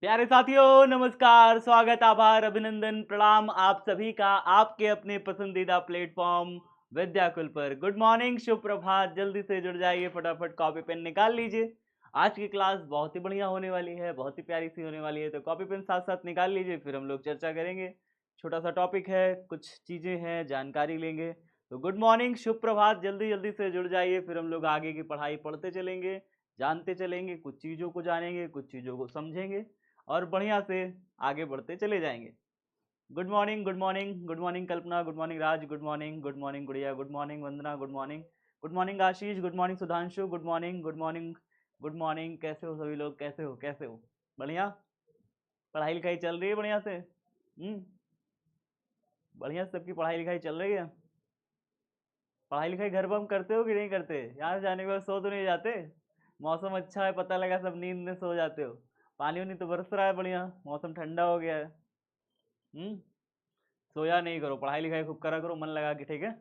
प्यारे साथियों, नमस्कार, स्वागत, आभार, अभिनंदन, प्रणाम आप सभी का आपके अपने पसंदीदा प्लेटफॉर्म विद्याकुल पर। गुड मॉर्निंग, शुभ प्रभात। जल्दी से जुड़ जाइए, फटाफट कॉपी पेन निकाल लीजिए। आज की क्लास बहुत ही बढ़िया होने वाली है, बहुत ही प्यारी सी होने वाली है, तो कॉपी पेन साथ साथ निकाल लीजिए, फिर हम लोग चर्चा करेंगे। छोटा सा टॉपिक है, कुछ चीज़ें हैं, जानकारी लेंगे। तो गुड मॉर्निंग, शुभ प्रभात, जल्दी जल्दी से जुड़ जाइए, फिर हम लोग आगे की पढ़ाई पढ़ते चलेंगे, जानते चलेंगे, कुछ चीज़ों को जानेंगे, कुछ चीज़ों को समझेंगे और बढ़िया से आगे बढ़ते चले जाएंगे। Good morning, good morning, good morning Kalpana, good morning Raj, good morning Gudiya, good morning Vandana, good morning Ashish, good morning Sudhanshu, good morning, good morning, good morning. कैसे हो सभी लोग? कैसे हो? कैसे हो? बढ़िया? पढ़ाई लिखाई चल रही है बढ़िया से? बढ़िया से सबकी पढ़ाई लिखाई चल रही है? पढ़ाई लिखाई घर पर हम करते हो कि नहीं करते? यहाँ से जाने के बाद सो तो नहीं जाते? मौसम अच्छा है, पता लगा सब नींद में सो जाते हो। पानी उनी तो बरस रहा है बढ़िया, मौसम ठंडा हो गया है। हम्म सोया नहीं करो, पढ़ाई लिखाई खूब करा करो मन लगा के, ठीक है?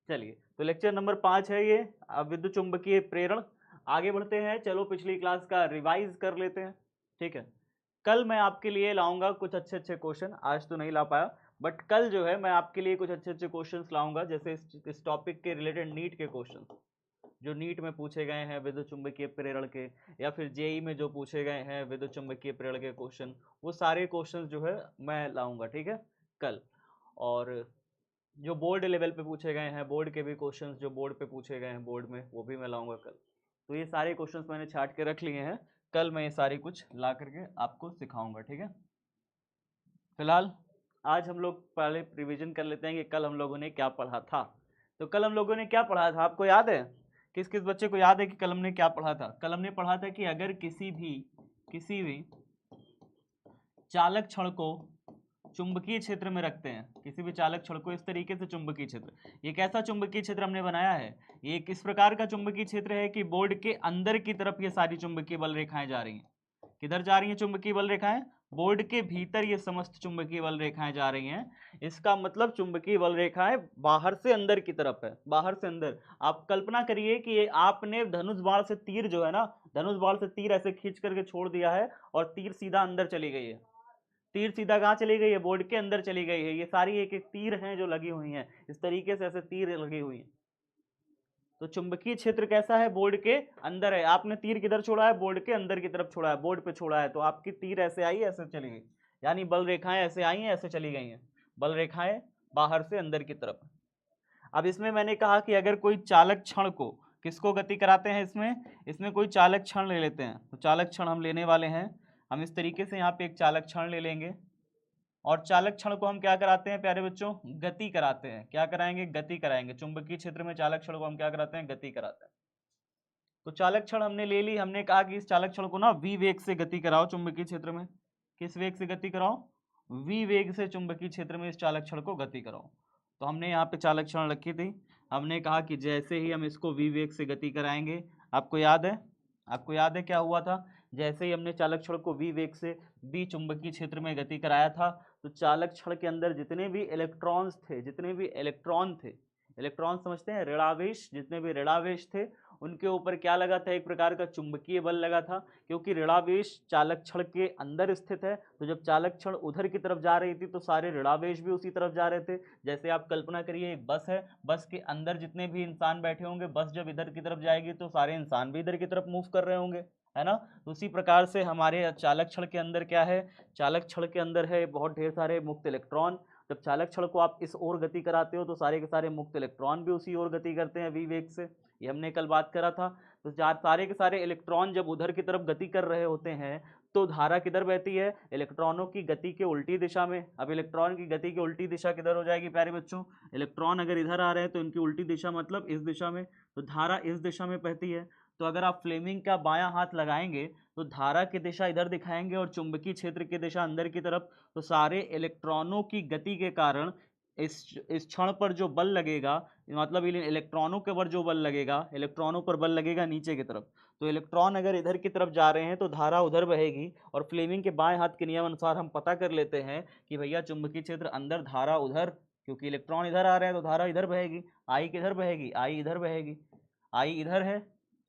चलिए, तो लेक्चर नंबर 5 है ये, विद्युत चुंबकीय प्रेरण। आगे बढ़ते हैं, चलो पिछली क्लास का रिवाइज कर लेते हैं, ठीक है? कल मैं आपके लिए लाऊंगा कुछ अच्छे अच्छे क्वेश्चन, आज तो नहीं ला पाया, बट कल जो है मैं आपके लिए कुछ अच्छे अच्छे क्वेश्चंस लाऊंगा, जैसे इस टॉपिक के रिलेटेड नीट के क्वेश्चन, जो नीट में पूछे गए हैं विद्युत चुंबकीय प्रेरण के, या फिर जेई में जो पूछे गए हैं विद्युत चुंबकीय प्रेरण के क्वेश्चन, वो सारे क्वेश्चन जो है मैं लाऊंगा, ठीक है, कल। और जो बोर्ड लेवल पे पूछे गए हैं, बोर्ड के भी क्वेश्चंस जो बोर्ड पे पूछे गए हैं बोर्ड में, वो भी मैं लाऊंगा कल। तो ये सारे क्वेश्चंस मैंने छाट के रख लिए हैं, कल मैं ये सारी कुछ ला करके आपको सिखाऊंगा, ठीक है? फिलहाल आज हम लोग पहले रिवीजन कर लेते हैं कि कल हम लोगों ने क्या पढ़ा था। तो कल हम लोगों ने क्या पढ़ा था, आपको याद है? किस किस बच्चे को याद है कि कल हमने क्या पढ़ा था? कल हमने पढ़ा था कि अगर किसी भी चालक छड़ को चुंबकीय क्षेत्र में रखते हैं, किसी भी चालक छड़ को इस तरीके से चुंबकीय क्षेत्र, ये कैसा चुंबकीय क्षेत्र हमने बनाया है? ये किस प्रकार का चुंबकीय क्षेत्र है कि बोर्ड के अंदर की तरफ ये सारी चुंबकीय बल रेखाएं जा रही हैं। किधर जा रही हैं चुंबकीय बल रेखाएं? बोर्ड के भीतर ये समस्त चुंबकीय बल रेखाएं जा रही हैं। इसका मतलब चुंबकीय बल रेखाएं बाहर से अंदर की तरफ है, बाहर से अंदर। आप कल्पना करिए कि आपने धनुष बाण से तीर जो है ना, धनुष बाण से तीर ऐसे खींच करके छोड़ दिया है और तीर सीधा अंदर चली गई है। तीर सीधा कहाँ चली गई है? बोर्ड के अंदर चली गई है। ये सारी एक एक तीर हैं जो लगी हुई हैं, इस तरीके से ऐसे तीर लगी हुई हैं। तो चुंबकीय क्षेत्र कैसा है? बोर्ड के अंदर है। आपने तीर किधर छोड़ा है? बोर्ड के अंदर की तरफ छोड़ा है, बोर्ड पे छोड़ा है, तो आपकी तीर ऐसे आई, ऐसे चली गई, यानी बल रेखाएं ऐसे आई हैं, ऐसे चली गई हैं, बल रेखाएं बाहर से अंदर की तरफ। अब इसमें मैंने कहा कि अगर कोई चालक क्षण को, किसको गति कराते हैं इसमें? इसमें कोई चालक क्षण ले लेते हैं, तो चालक क्षण हम लेने वाले हैं। हम इस तरीके से यहाँ पे एक चालक क्षण ले लेंगे, और चालक क्षण को हम क्या कराते हैं प्यारे बच्चों? गति कराते हैं। क्या कराएंगे? गति कराएंगे। चुंबकीय क्षेत्र में चालक क्षण को हम क्या कराते हैं? गति कराते हैं। तो चालक क्षण हमने ले ली, हमने कहा कि इस चालक क्षण को ना v वेग से गति कराओ चुंबकीय क्षेत्र में। किस वेग से गति कराओ? v वेग से चुंबकीय क्षेत्र में इस चालक क्षण को गति कराओ। तो हमने यहाँ पे चालक क्षण रखी थी, हमने कहा कि जैसे ही हम इसको v वेग से गति कराएंगे, आपको याद है? आपको याद है क्या हुआ था? जैसे ही हमने चालक क्षण को v वेग से b चुंबकीय क्षेत्र में गति कराया था, तो चालक क्षण के अंदर जितने भी इलेक्ट्रॉन्स थे, जितने भी इलेक्ट्रॉन थे, इलेक्ट्रॉन समझते हैं, ऋणावेश, जितने भी ऋणावेश थे, उनके ऊपर क्या लगा था? एक प्रकार का चुंबकीय बल लगा था, क्योंकि ऋणावेश चालक क्षण के अंदर स्थित है। तो जब चालक क्षण उधर की तरफ जा रही थी तो सारे ऋणावेश भी उसी तरफ जा रहे थे। जैसे आप कल्पना करिए, एक बस है, बस के अंदर जितने भी इंसान बैठे होंगे, बस जब इधर की तरफ जाएगी तो सारे इंसान भी इधर की तरफ मूव कर रहे होंगे, है ना? तो उसी प्रकार से हमारे चालक क्षण के अंदर क्या है? चालक क्षण के अंदर है बहुत ढेर सारे मुक्त इलेक्ट्रॉन। जब चालक क्षण को आप इस ओर गति कराते हो तो सारे के सारे मुक्त इलेक्ट्रॉन भी उसी ओर गति करते हैं v वेग से, ये हमने कल बात करा था। तो सारे के सारे इलेक्ट्रॉन जब उधर की तरफ गति कर रहे होते हैं तो धारा किधर बहती है? इलेक्ट्रॉनों की गति के उल्टी दिशा में। अब इलेक्ट्रॉन की गति की उल्टी दिशा किधर हो जाएगी प्यारे बच्चों? इलेक्ट्रॉन अगर इधर आ रहे हैं तो इनकी उल्टी दिशा मतलब इस दिशा में, तो धारा इस दिशा में बहती है। तो अगर आप फ्लेमिंग का बायां हाथ लगाएंगे तो धारा की दिशा इधर दिखाएंगे और चुंबकीय क्षेत्र की दिशा अंदर की तरफ। तो सारे इलेक्ट्रॉनों की गति के कारण इस क्षण पर जो बल लगेगा, मतलब इन इलेक्ट्रॉनों के ऊपर जो बल लगेगा, इलेक्ट्रॉनों पर बल लगेगा नीचे की तरफ। तो इलेक्ट्रॉन अगर इधर की तरफ जा रहे हैं तो धारा उधर बहेगी, और फ्लेमिंग के बाएं हाथ के नियम अनुसार हम पता कर लेते हैं कि भैया चुंबकीय क्षेत्र अंदर, धारा उधर, क्योंकि इलेक्ट्रॉन इधर आ रहे हैं तो धारा इधर बहेगी। आई किधर बहेगी? आई इधर बहेगी। आई इधर है,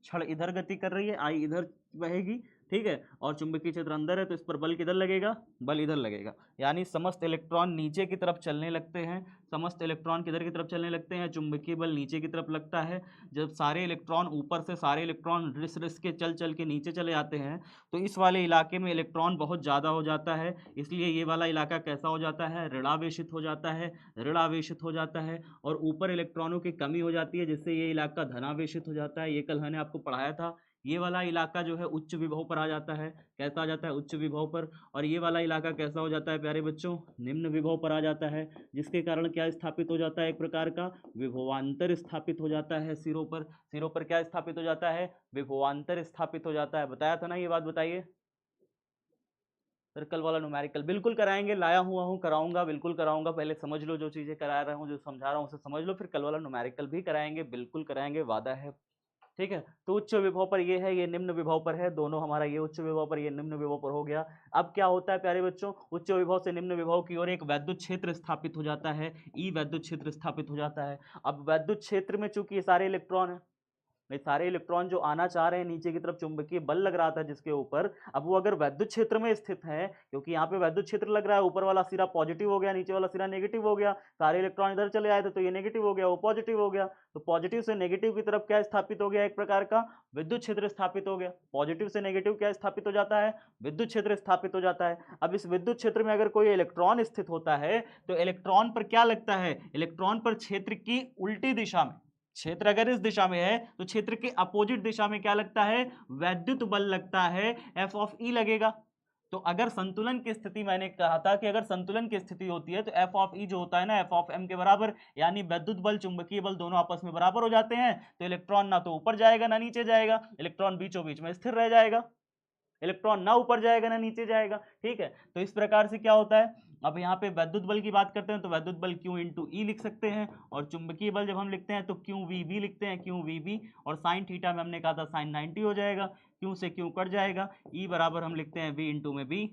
क्षण इधर गति कर रही है, आई इधर बहेगी, ठीक है, और चुंबकीय क्षेत्र अंदर है तो इस पर बल किधर लगेगा, बल इधर लगेगा, यानी समस्त इलेक्ट्रॉन नीचे की तरफ चलने लगते हैं, समस्त इलेक्ट्रॉन किधर की तरफ चलने लगते हैं, चुंबकीय बल नीचे की तरफ लगता है। जब सारे इलेक्ट्रॉन ऊपर से सारे इलेक्ट्रॉन रिस रिस के चल के नीचे चले आते हैं तो इस वाले इलाके में इलेक्ट्रॉन बहुत ज़्यादा हो जाता है, इसलिए ये वाला इलाका कैसा हो जाता है, ऋणावेशित हो जाता है, ऋणावेशित हो जाता है, और ऊपर इलेक्ट्रॉनों की कमी हो जाती है जिससे ये इलाका धनावेशित हो जाता है। ये कल मैंने आपको पढ़ाया था। ये वाला इलाका जो है उच्च विभव पर आ जाता है, कैसा आ जाता है, उच्च विभव पर, और ये वाला इलाका कैसा हो जाता है प्यारे बच्चों, निम्न विभव पर आ जाता है, जिसके कारण क्या स्थापित हो जाता है, एक प्रकार का विभवांतर स्थापित हो जाता है सिरों पर। सिरों पर क्या स्थापित हो जाता है, विभवांतर स्थापित हो जाता है। बताया था ना ये बात, बताइए। सर्कल वाला न्यूमेरिकल बिल्कुल कराएंगे, लाया हुआ हूँ, कराऊंगा, बिल्कुल कराऊंगा। पहले समझ लो जो चीजें करा रहा हूँ, जो समझा रहा हूँ उसे समझ लो, फिर कल वाला न्यूमेरिकल भी कराएंगे, बिल्कुल कराएंगे, वादा है। ठीक है, तो उच्च विभव पर ये है, ये निम्न विभव पर है, दोनों हमारा ये उच्च विभव पर, ये निम्न विभव पर हो गया। अब क्या होता है प्यारे बच्चों, उच्च विभव से निम्न विभव की ओर एक वैद्युत क्षेत्र स्थापित हो जाता है, ई वैद्युत क्षेत्र स्थापित हो जाता है। अब वैद्युत क्षेत्र में चूंकि ये सारे इलेक्ट्रॉन है, ये सारे इलेक्ट्रॉन जो आना चाह रहे हैं नीचे की तरफ, चुंबकीय बल लग रहा था जिसके ऊपर, अब वो अगर वैद्युत क्षेत्र में स्थित है, क्योंकि यहाँ पे वैद्युत क्षेत्र लग रहा है, ऊपर वाला सिरा पॉजिटिव हो गया, नीचे वाला सिरा नेगेटिव हो गया, सारे इलेक्ट्रॉन इधर चले आए थे तो ये नेगेटिव हो गया, वो पॉजिटिव हो गया, तो पॉजिटिव से नेगेटिव की तरफ क्या स्थापित हो गया, एक प्रकार का विद्युत क्षेत्र स्थापित हो गया। पॉजिटिव से नेगेटिव क्या स्थापित हो जाता है, विद्युत क्षेत्र स्थापित हो जाता है। अब इस विद्युत क्षेत्र में अगर कोई इलेक्ट्रॉन स्थित होता है तो इलेक्ट्रॉन पर क्या लगता है, इलेक्ट्रॉन पर क्षेत्र की उल्टी दिशा में, क्षेत्र अगर इस दिशा में है तो क्षेत्र के अपोजिट दिशा में क्या लगता है, वैद्युत बल लगता है, एफ ऑफ ई लगेगा। तो अगर संतुलन की स्थिति, मैंने कहा था कि अगर संतुलन की स्थिति होती है तो एफ ऑफ ई जो होता है ना, एफ ऑफ एम के बराबर, यानी वैद्युत बल चुंबकीय बल दोनों आपस में बराबर हो जाते हैं, तो इलेक्ट्रॉन ना तो ऊपर जाएगा ना नीचे जाएगा, इलेक्ट्रॉन बीचों बीच में स्थिर रह जाएगा, इलेक्ट्रॉन ना ऊपर जाएगा ना नीचे जाएगा। ठीक है, तो इस प्रकार से क्या होता है, अब यहाँ पे वैद्युत बल की बात करते हैं तो वैद्युत बल Q इंटू ई लिख सकते हैं, और चुंबकीय बल जब हम लिखते हैं तो क्यू वी बी लिखते हैं, क्यू वी बी, और साइन थीटा में हमने कहा था साइन 90 हो जाएगा, क्यू से क्यू कट जाएगा, ई बराबर हम लिखते हैं वी इंटू में बी।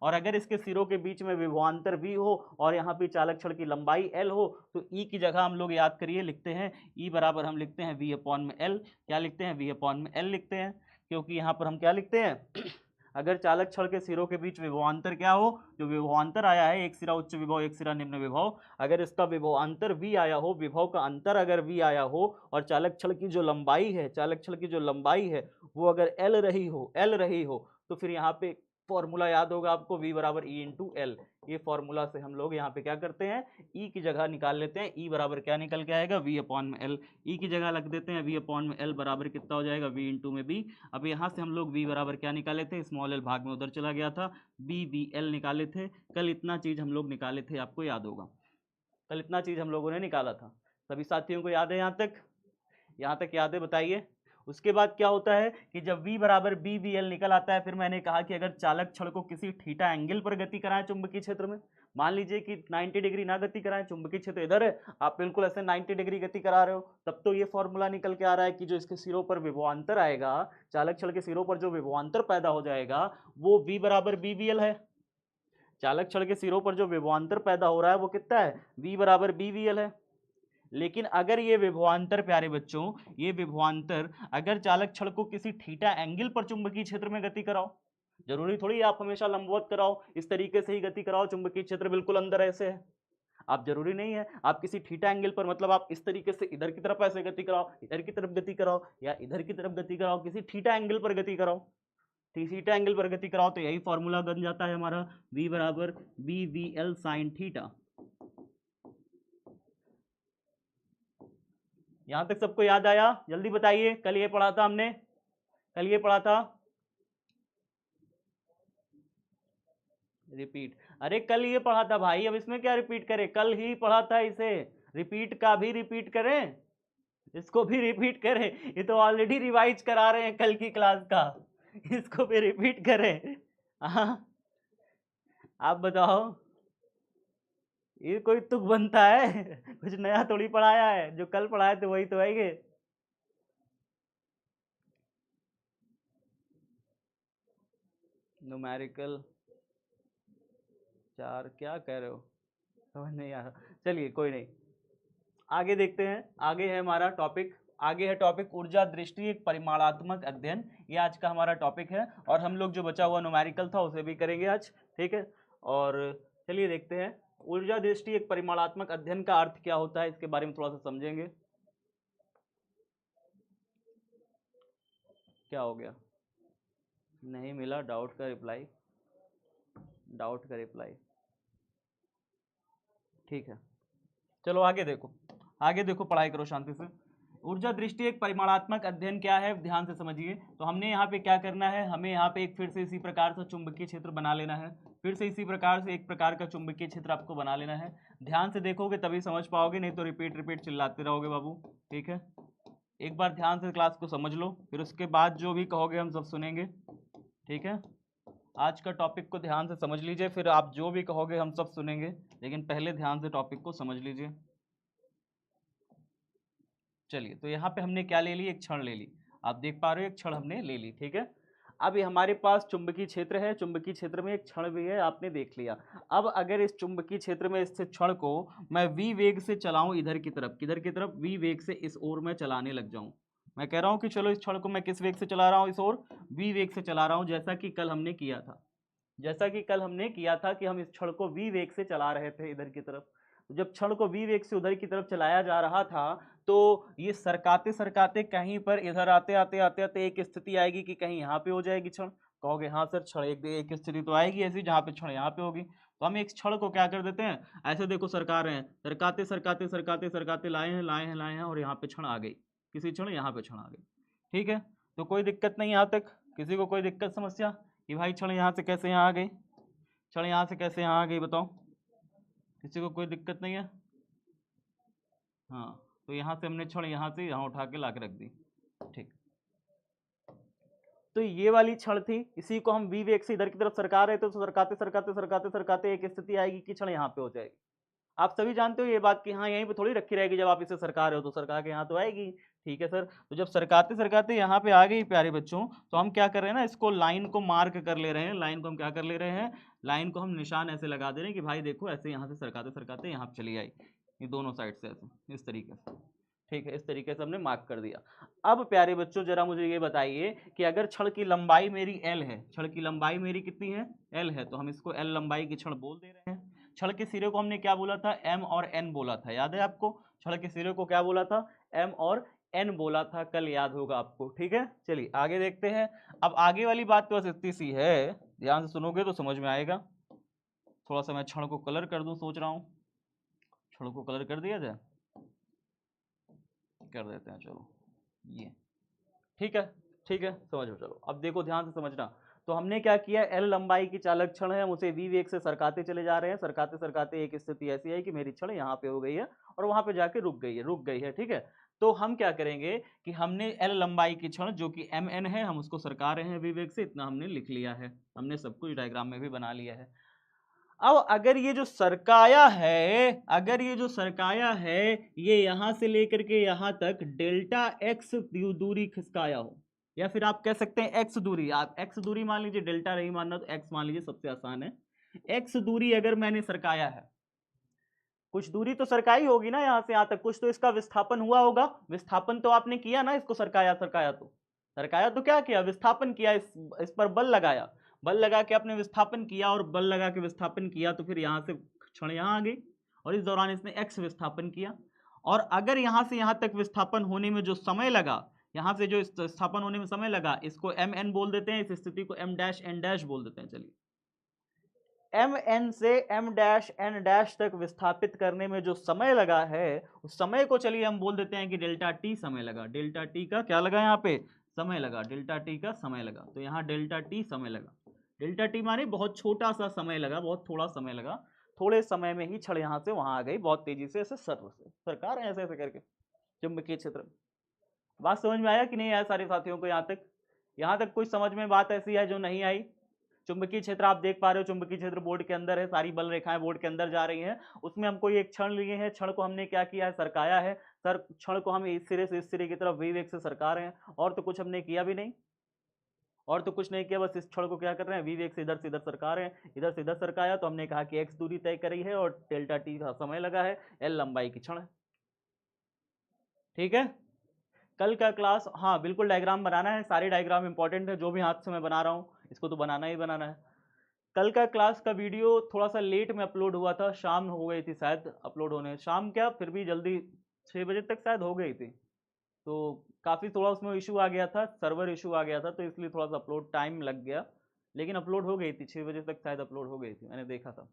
और अगर इसके सिरों के बीच में विभवांतर v हो और यहाँ पे चालक छड़ की लंबाई l हो तो e की जगह हम लोग याद करिए लिखते हैं e बराबर हम लिखते हैं v अपॉन में l, क्या लिखते हैं, v अपॉन में l लिखते हैं, क्योंकि यहाँ पर हम क्या लिखते हैं अगर चालक छड़ के सिरों के बीच विभवांतर क्या हो, जो विभवांतर आया है, एक सिरा उच्च विभव एक सिरा निम्न विभव, अगर इसका विभवांतर v आया हो, विभव का अंतर अगर v आया हो, और चालक छड़ की जो लंबाई है, चालक छड़ की जो लंबाई है वो अगर l रही हो, तो फिर यहाँ पे फॉर्मूला याद होगा आपको, v बराबर ई इंटू एल। ये फॉर्मूला से हम लोग यहाँ पे क्या करते हैं, e की जगह निकाल लेते हैं, e बराबर क्या निकल के आएगा, v अपॉन में l, e की जगह रख देते हैं v अपॉन में l बराबर कितना हो जाएगा, v इंटू में b। अब यहाँ से हम लोग v बराबर क्या निकाले थे, स्मॉल l भाग में उधर चला गया था, b v l निकाले थे, कल इतना चीज हम लोग निकाले थे, आपको याद होगा, कल इतना चीज हम लोगों ने निकाला था। सभी साथियों को याद है यहाँ तक, यहाँ तक याद है, बताइए। उसके बाद क्या होता है कि जब v बराबर बी वी एल निकल आता है, फिर मैंने कहा कि अगर चालक छड़ को किसी थीटा एंगल पर गति कराएं चुंबकीय क्षेत्र में, मान लीजिए कि 90 डिग्री ना गति कराएं, चुंबकीय क्षेत्र इधर है, आप बिल्कुल ऐसे 90 डिग्री गति करा रहे हो, तब तो ये फॉर्मूला निकल के आ रहा है कि जो इसके सिरों पर विभवांतर आएगा, चालक छड़ के सिरों पर जो विभवांतर पैदा हो जाएगा वो v बराबर बी वी एल है। चालक छड़ के सिरों पर जो विभवांतर पैदा हो रहा है वो कितना है, v बराबर बी वी एल है। लेकिन अगर ये विभवांतर प्यारे बच्चों, ये विभवांतर अगर चालक छड़ को किसी थीटा एंगल पर चुंबकीय क्षेत्र में गति कराओ, जरूरी थोड़ी आप हमेशा लंबवत कराओ, इस तरीके से ही गति कराओ, चुंबकीय क्षेत्र बिल्कुल अंदर ऐसे है, आप जरूरी नहीं है आप किसी थीटा एंगल पर, मतलब आप इस तरीके से इधर की तरफ ऐसे गति कराओ, इधर की तरफ गति कराओ, या इधर की तरफ गति कराओ, किसी थीटा एंगल पर गति कराओ, थीटा एंगल पर गति कराओ, तो यही फॉर्मूला बन जाता है हमारा, v बराबर B V L sine theta. यहां तक सबको याद आया, जल्दी बताइए, कल ये पढ़ा था हमने, कल ये पढ़ा था, रिपीट, अरे कल ये पढ़ा था भाई, अब इसमें क्या रिपीट करें, कल ही पढ़ा था इसे, रिपीट का भी रिपीट करें, इसको भी रिपीट करें, ये तो ऑलरेडी रिवाइज करा रहे हैं कल की क्लास का, इसको भी रिपीट करें। हाँ, आप बताओ, ये कोई तुक बनता है कुछ नया थोड़ी पढ़ाया है, जो कल पढ़ाए थे वही तो है ये। न्यूमेरिकल 4 क्या कह रहे हो, समझ नहीं आ रहा, चलिए कोई नहीं, आगे देखते हैं, आगे है हमारा टॉपिक, आगे है टॉपिक ऊर्जा दृष्टि एक परिमाणात्मक अध्ययन। ये आज का हमारा टॉपिक है और हम लोग जो बचा हुआ न्यूमेरिकल था उसे भी करेंगे आज, ठीक है। और चलिए देखते हैं ऊर्जा दृष्टि एक परिमाणात्मक अध्ययन का अर्थ क्या होता है, इसके बारे में थोड़ा सा समझेंगे। क्या हो गया, नहीं मिला डाउट का रिप्लाई, डाउट का रिप्लाई, ठीक है। चलो आगे देखो, आगे देखो, पढ़ाई करो शांति से। ऊर्जा दृष्टि एक परिमाणात्मक अध्ययन क्या है, ध्यान से समझिए। तो हमने यहाँ पे क्या करना है, हमें यहाँ पे एक फिर से इसी प्रकार से चुंबकीय क्षेत्र बना लेना है। फिर से इसी प्रकार से एक प्रकार का चुंबकीय क्षेत्र आपको बना लेना है। ध्यान से देखोगे तभी समझ पाओगे, नहीं तो रिपीट रिपीट चिल्लाते रहोगे बाबू, ठीक है। एक बार ध्यान से क्लास को समझ लो, फिर उसके बाद जो भी कहोगे हम सब सुनेंगे, ठीक है। आज का टॉपिक को ध्यान से समझ लीजिए, फिर आप जो भी कहोगे हम सब सुनेंगे, लेकिन पहले ध्यान से टॉपिक को समझ लीजिए। चलिए, तो यहाँ पे हमने क्या ले ली, एक क्षण ले ली, आप देख पा रहे हो एक क्षण हमने ले ली, ठीक है। अब ये हमारे पास चुंबकीय क्षेत्र है, चुंबकीय क्षेत्र में एक क्षण भी है, आपने देख लिया। अब अगर इस चुंबकीय क्षेत्र में स्थित क्षण को मैं v वेग से चलाऊं इधर की तरफ, किधर की तरफ, v वेग से इस ओर में चलाने लग जाऊं। मैं कह रहा हूं कि चलो इस क्षण को मैं किस वेग से चला रहा हूं, इस ओर v वेग से चला रहा हूं, जैसा कि कल हमने किया था। जैसा कि कल हमने किया था कि हम इस क्षण को v वेग से चला रहे थे इधर की तरफ। जब क्षण को v वेग से उधर की तरफ चलाया जा रहा था तो ये सरकाते सरकाते कहीं पर इधर आते आते आते आते एक स्थिति आएगी कि कहीं यहाँ पे हो जाएगी क्षण। कहोगे हाँ सर, क्षण एक स्थिति तो आएगी ऐसी जहाँ पे क्षण यहाँ पे होगी। तो हम एक क्षण को क्या कर देते हैं, ऐसे देखो सरका रहे हैं, सरकाते सरकाते सरकाते सरकाते लाए हैं लाए हैं लाए हैं और यहाँ पे क्षण आ गई, किसी क्षण यहाँ पे क्षण आ गई, ठीक है। तो कोई दिक्कत नहीं यहाँ तक, किसी को कोई दिक्कत समस्या कि भाई क्षण यहाँ से कैसे यहाँ आ गई, क्षण यहाँ से कैसे यहाँ आ गई, बताओ, किसी को कोई दिक्कत नहीं है। हाँ, तो यहाँ से हमने क्षण यहाँ से यहाँ उठा के ला के रख दी, ठीक। तो ये वाली क्षण थी, इसी को हम v वेग से इधर की तरफ सरका रहे थे, तो सरकाते सरकाते सरकाते सरकाते एक स्थिति आएगी कि क्षण यहाँ पे हो जाएगी। आप सभी जानते हो ये बात कि हाँ यहीं पे थोड़ी रखी रहेगी, जब आप इसे सरका रहे हो तो सरका के यहाँ तो आएगी, ठीक है सर। तो जब सरकाते सरकाते यहाँ पे आ गई प्यारे बच्चों, तो हम क्या कर रहे हैं ना, इसको लाइन को मार्क कर ले रहे हैं, लाइन को हम क्या कर ले रहे हैं, लाइन को हम निशान ऐसे लगा दे रहे हैं कि भाई देखो ऐसे यहाँ से सरकाते सरकाते यहाँ पे चली आई, ये दोनों साइड से ऐसे इस तरीके से, ठीक है। इस तरीके से हमने मार्क कर दिया। अब प्यारे बच्चों जरा मुझे ये बताइए कि अगर क्षण की लंबाई मेरी l है, क्षण की लंबाई मेरी कितनी है, l है, तो हम इसको l लंबाई की क्षण बोल दे रहे हैं। क्षण के सिरे को हमने क्या बोला था, m और n बोला था, याद है आपको, क्षण के सिरे को क्या बोला था, m और n बोला था, कल याद होगा आपको, ठीक है। चलिए आगे देखते हैं। अब आगे वाली बात तो बस इतनी सी है, ध्यान से सुनोगे तो समझ में आएगा। थोड़ा सा मैं क्षण को कलर कर दूं, सोच रहा हूँ क्षण को कलर कर दिया जाए, कर देते हैं, चलो ये ठीक है, ठीक है, समझो। चलो अब देखो ध्यान से समझना। तो हमने क्या किया, एल लंबाई की चालक क्षण है, हम उसे वी वेग से सरकाते चले जा रहे हैं, सरकाते सरकाते एक स्थिति ऐसी है कि मेरी क्षण यहाँ पे हो गई है और वहां पे जाके रुक गई है, रुक गई है, ठीक है। तो हम क्या करेंगे कि हमने एल लंबाई की क्षण जो कि एम एन है, हम उसको सरका रहे हैं वी वेग से, इतना हमने लिख लिया है, हमने सब कुछ डायग्राम में भी बना लिया है। अब अगर ये जो सरकाया है, अगर ये जो सरकाया है ये यहां से लेकर के यहां तक डेल्टा एक्स दूरी खिसकाया हो, या फिर आप कह सकते हैं एक्स दूरी, आप एक्स दूरी मान लीजिए, डेल्टा नहीं मानना तो एक्स मान लीजिए, सबसे आसान है। एक्स दूरी अगर मैंने सरकाया है, कुछ दूरी तो सरकाई होगी ना यहां से यहां तक, कुछ तो इसका विस्थापन हुआ होगा, विस्थापन तो आपने किया ना, इसको सरकाया सरकाया तो सरकाया तो क्या किया, विस्थापन किया, इस पर बल लगाया, बल लगा के आपने विस्थापन किया, और बल लगा के विस्थापन किया तो फिर यहां से क्षण यहां आ गई, और इस दौरान इसने एक्स विस्थापन किया। और अगर यहां से यहां तक विस्थापन होने में जो समय लगा, यहां से जो विस्थापन होने में समय लगा, इसको एम एन बोल देते हैं, इस स्थिति को एम डैश एन डैश बोल देते हैं। चलिए एम एन से एम डैश एन डैश तक विस्थापित करने में जो समय लगा है, उस समय को चलिए हम बोल देते हैं कि डेल्टा टी समय लगा, डेल्टा टी का क्या लगा, यहाँ पे समय लगा, डेल्टा टी का समय लगा, तो यहाँ डेल्टा टी समय लगा, डेल्टा टी माने बहुत छोटा सा समय लगा, बहुत थोड़ा समय लगा, थोड़े समय में ही क्षण यहाँ से वहां आ गई, बहुत तेजी से ऐसे सरकार है ऐसे ऐसे करके चुंबकीय क्षेत्र में। बात समझ में आया कि नहीं आया सारे साथियों को, यहाँ तक कुछ समझ में बात ऐसी है जो नहीं आई। चुंबकीय क्षेत्र आप देख पा रहे हो, चुंबकीय क्षेत्र बोर्ड के अंदर है, सारी बल रेखाएं बोर्ड के अंदर जा रही हैं, उसमें हम कोई एक क्षण लिए हैं, क्षण को हमने क्या किया है, सरकाया है, सर क्षण को हम इस सिरे से इस सिरे की तरफ वी वेग से सरका रहे हैं, और तो कुछ हमने किया भी नहीं, और तो कुछ नहीं किया, बस इस क्षण को क्या कर रहे हैं, वी वेग से इधर सरका रहे हैं, इधर से इधर सरकाया, तो हमने कहा कि एक्स दूरी तय करी है और डेल्टा टी का समय लगा है, एल लंबाई की क्षण है, ठीक है। कल का क्लास, हाँ बिल्कुल डायग्राम बनाना है, सारे डायग्राम इंपॉर्टेंट है, जो भी हाथ से मैं बना रहा हूँ इसको तो बनाना ही बनाना है। कल का क्लास का वीडियो थोड़ा सा लेट में अपलोड हुआ था, शाम हो गई थी शायद अपलोड होने, शाम क्या फिर भी जल्दी 6 बजे तक शायद हो गई थी, तो काफ़ी थोड़ा उसमें इशू आ गया था, सर्वर इशू आ गया था, तो इसलिए थोड़ा सा अपलोड टाइम लग गया, लेकिन अपलोड हो गई थी 6 बजे तक शायद अपलोड हो गई थी, मैंने देखा था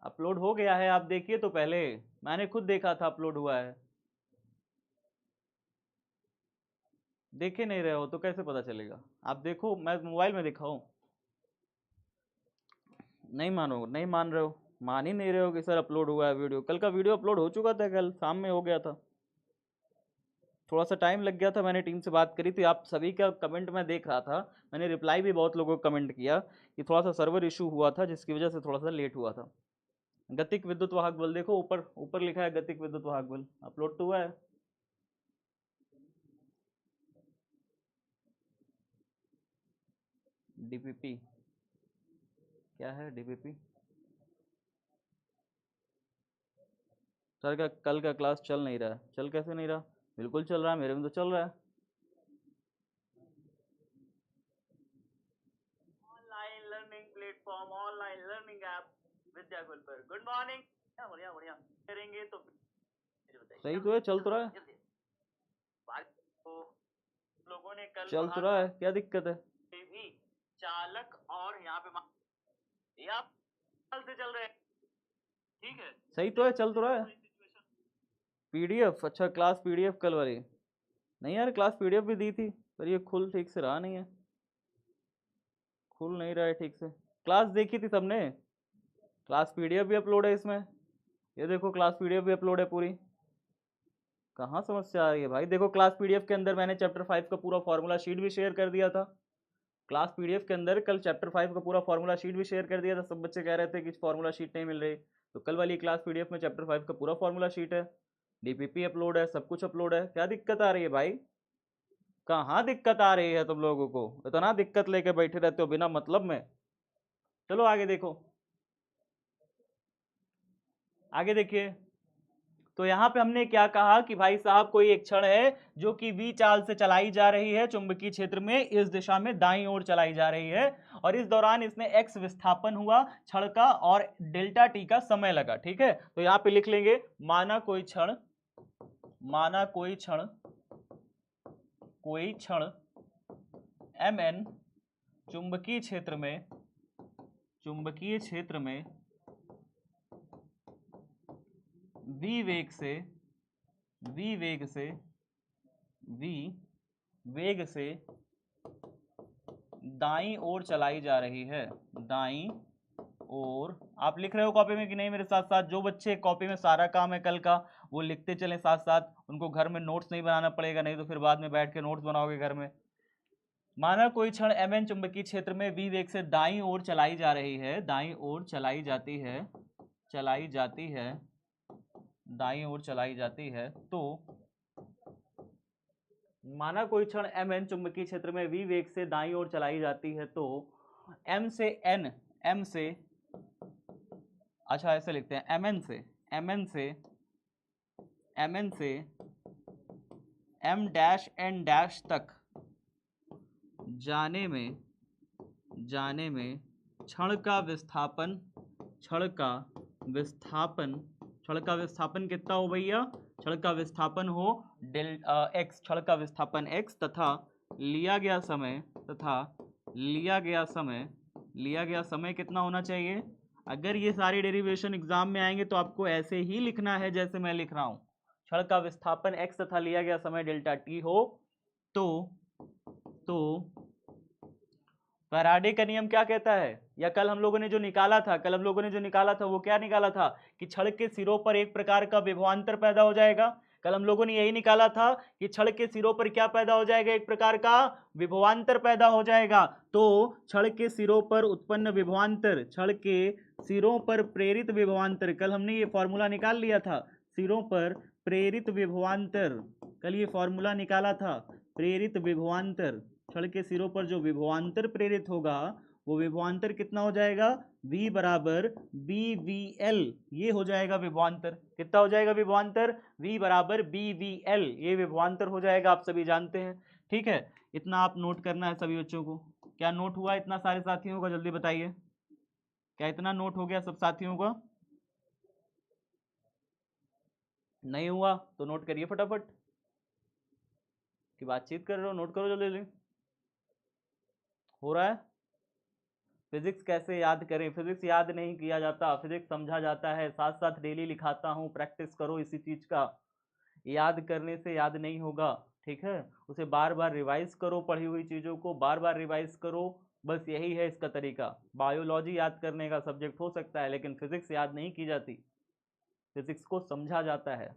अपलोड हो गया है। आप देखिए तो पहले, मैंने खुद देखा था अपलोड हुआ है, देखे नहीं रहे हो तो कैसे पता चलेगा? आप देखो, मैं मोबाइल में दिखाऊं? नहीं मानो, नहीं मान रहे हो, मान ही नहीं रहे हो कि सर अपलोड हुआ है वीडियो। कल का वीडियो अपलोड हो चुका था, कल शाम में हो गया था, थोड़ा सा टाइम लग गया था, मैंने टीम से बात करी थी, आप सभी का कमेंट मैं देख रहा था, मैंने रिप्लाई भी बहुत लोगों को कमेंट किया कि थोड़ा सा सर्वर इशू हुआ था जिसकी वजह से थोड़ा सा लेट हुआ था। गतिक विद्युत वाहक बल देखो, ऊपर ऊपर लिखा है गतिक विद्युत वाहक बल, अपलोड तो हुआ है। डीपीपी क्या है? डीपीपी सर का कल का क्लास चल नहीं रहा है, चल कैसे नहीं रहा? बिल्कुल चल रहा है, मेरे में तो चल रहा है। Online learning platform, online learning app Vidyakul पर। Good morning. बढ़िया बढ़िया करेंगे तो सही तो है, चल तो रहा है, तो लोगों ने कल चल तो रहा है, क्या दिक्कत है? भी चालक और यहाँ पे ये आप कल से चल रहे हैं, ठीक है सही तो है, चल तो रहा है। पीडीएफ, अच्छा क्लास पीडीएफ कल वाली, नहीं यार क्लास पीडीएफ भी दी थी, पर ये खुल ठीक से रहा नहीं है, खुल नहीं रहा है ठीक से। क्लास देखी थी सबने? क्लास पीडीएफ भी अपलोड है इसमें, ये देखो क्लास पीडीएफ भी अपलोड है पूरी। कहाँ समस्या आ रही है भाई? देखो क्लास पीडीएफ के अंदर मैंने चैप्टर 5 का पूरा फॉर्मूला शीट भी शेयर कर दिया था, क्लास पीडीएफ के अंदर कल चैप्टर 5 का पूरा फॉर्मूला शीट भी शेयर कर दिया था। सब बच्चे कह रहे थे कि फॉर्मूला शीट नहीं मिल रही, तो कल वाली क्लास पीडीएफ में चैप्टर 5 का पूरा फॉर्मूला शीट है, डीपीपी अपलोड है, सब कुछ अपलोड है। क्या दिक्कत आ रही है भाई? कहाँ दिक्कत आ रही है? तुम लोगों को इतना दिक्कत लेके बैठे रहते हो बिना मतलब में। चलो आगे देखो, आगे देखिए। तो यहाँ पे हमने क्या कहा कि भाई साहब कोई एक क्षण है जो कि v चाल से चलाई जा रही है चुंबकीय क्षेत्र में, इस दिशा में दाईं ओर चलाई जा रही है, और इस दौरान इसमें x विस्थापन हुआ क्षण का और डेल्टा t का समय लगा। ठीक है, तो यहाँ पे लिख लेंगे, माना कोई क्षण, माना कोई क्षण, कोई क्षण mn चुंबकीय क्षेत्र में, चुंबकीय क्षेत्र में v वेग से, v वेग से, v वेग से दाईं ओर चलाई जा रही है, दाईं ओर। आप लिख रहे हो कॉपी में कि नहीं मेरे साथ साथ? जो बच्चे कॉपी में सारा काम है कल का वो लिखते चलें साथ साथ, उनको घर में नोट्स नहीं बनाना पड़ेगा, नहीं तो फिर बाद में बैठ के नोट्स बनाओगे घर में। माना कोई क्षण mn चुंबकीय क्षेत्र में v वेग से दाईं ओर चलाई जा रही है, दाईं ओर चलाई जाती है, चलाई जाती है, दाईं ओर चलाई जाती है, तो माना कोई क्षण mn चुंबकीय क्षेत्र में v वेग से दाईं ओर चलाई जाती है, तो m से n, m से, अच्छा ऐसे लिखते हैं, mn से, mn से, mn से m डैश n डैश तक जाने में, जाने में क्षण का विस्थापन, क्षण का विस्थापन, क्षण का विस्थापन कितना हो भैया? क्षण का विस्थापन हो डेल x, क्षण का विस्थापन x, तथा लिया गया समय, तथा लिया गया समय, लिया गया समय कितना होना चाहिए? अगर ये सारी डेरिवेशन एग्जाम में आएंगे तो आपको ऐसे ही लिखना है जैसे मैं लिख रहा हूं, क्षण का विस्थापन x तथा लिया गया समय डेल्टा t हो, तो फैराडे का नियम क्या कहता है? या कल हम लोगों ने जो निकाला था, कल हम लोगों ने जो निकाला था वो क्या निकाला था कि क्षण के सिरों पर एक प्रकार का विभवांतर पैदा हो जाएगा। कल हम लोगों ने यही निकाला था कि क्षण के सिरों पर क्या पैदा हो जाएगा? एक प्रकार का विभवांतर पैदा हो जाएगा। तो क्षण के सिरों पर उत्पन्न विभवांतर, क्षण के सिरों पर प्रेरित विभवांतर, कल हमने ये फॉर्मूला निकाल लिया था, सिरों पर प्रेरित विभवांतर, कल ये फॉर्मूला निकाला था, प्रेरित विभवांतर, क्षण के सिरों पर जो विभवांतर प्रेरित होगा वो विभवांतर कितना हो जाएगा, V बराबर BVL, ये हो जाएगा विभवांतर। कितना हो जाएगा विभवांतर, V बराबर BVL, ये विभवांतर हो जाएगा, आप सभी जानते हैं। ठीक है, इतना आप नोट करना है सभी बच्चों को। क्या नोट हुआ इतना सारे साथियों का, जल्दी बताइए, क्या इतना नोट हो गया सब साथियों का? नहीं हुआ तो नोट करिए फटाफट, कि बातचीत कर रहे हो, नोट करो जल्दी जल्दी। हो रहा है? फिजिक्स कैसे याद करें, फिजिक्स याद नहीं किया जाता, फिजिक्स समझा जाता है, साथ साथ डेली लिखाता हूँ, प्रैक्टिस करो इसी चीज का। याद करने से याद नहीं होगा, ठीक है, उसे बार बार रिवाइज करो, पढ़ी हुई चीजों को बार बार रिवाइज करो, बस यही है इसका तरीका। बायोलॉजी याद करने का सब्जेक्ट हो सकता है, लेकिन फिजिक्स याद नहीं की जाती, फिजिक्स को समझा जाता है।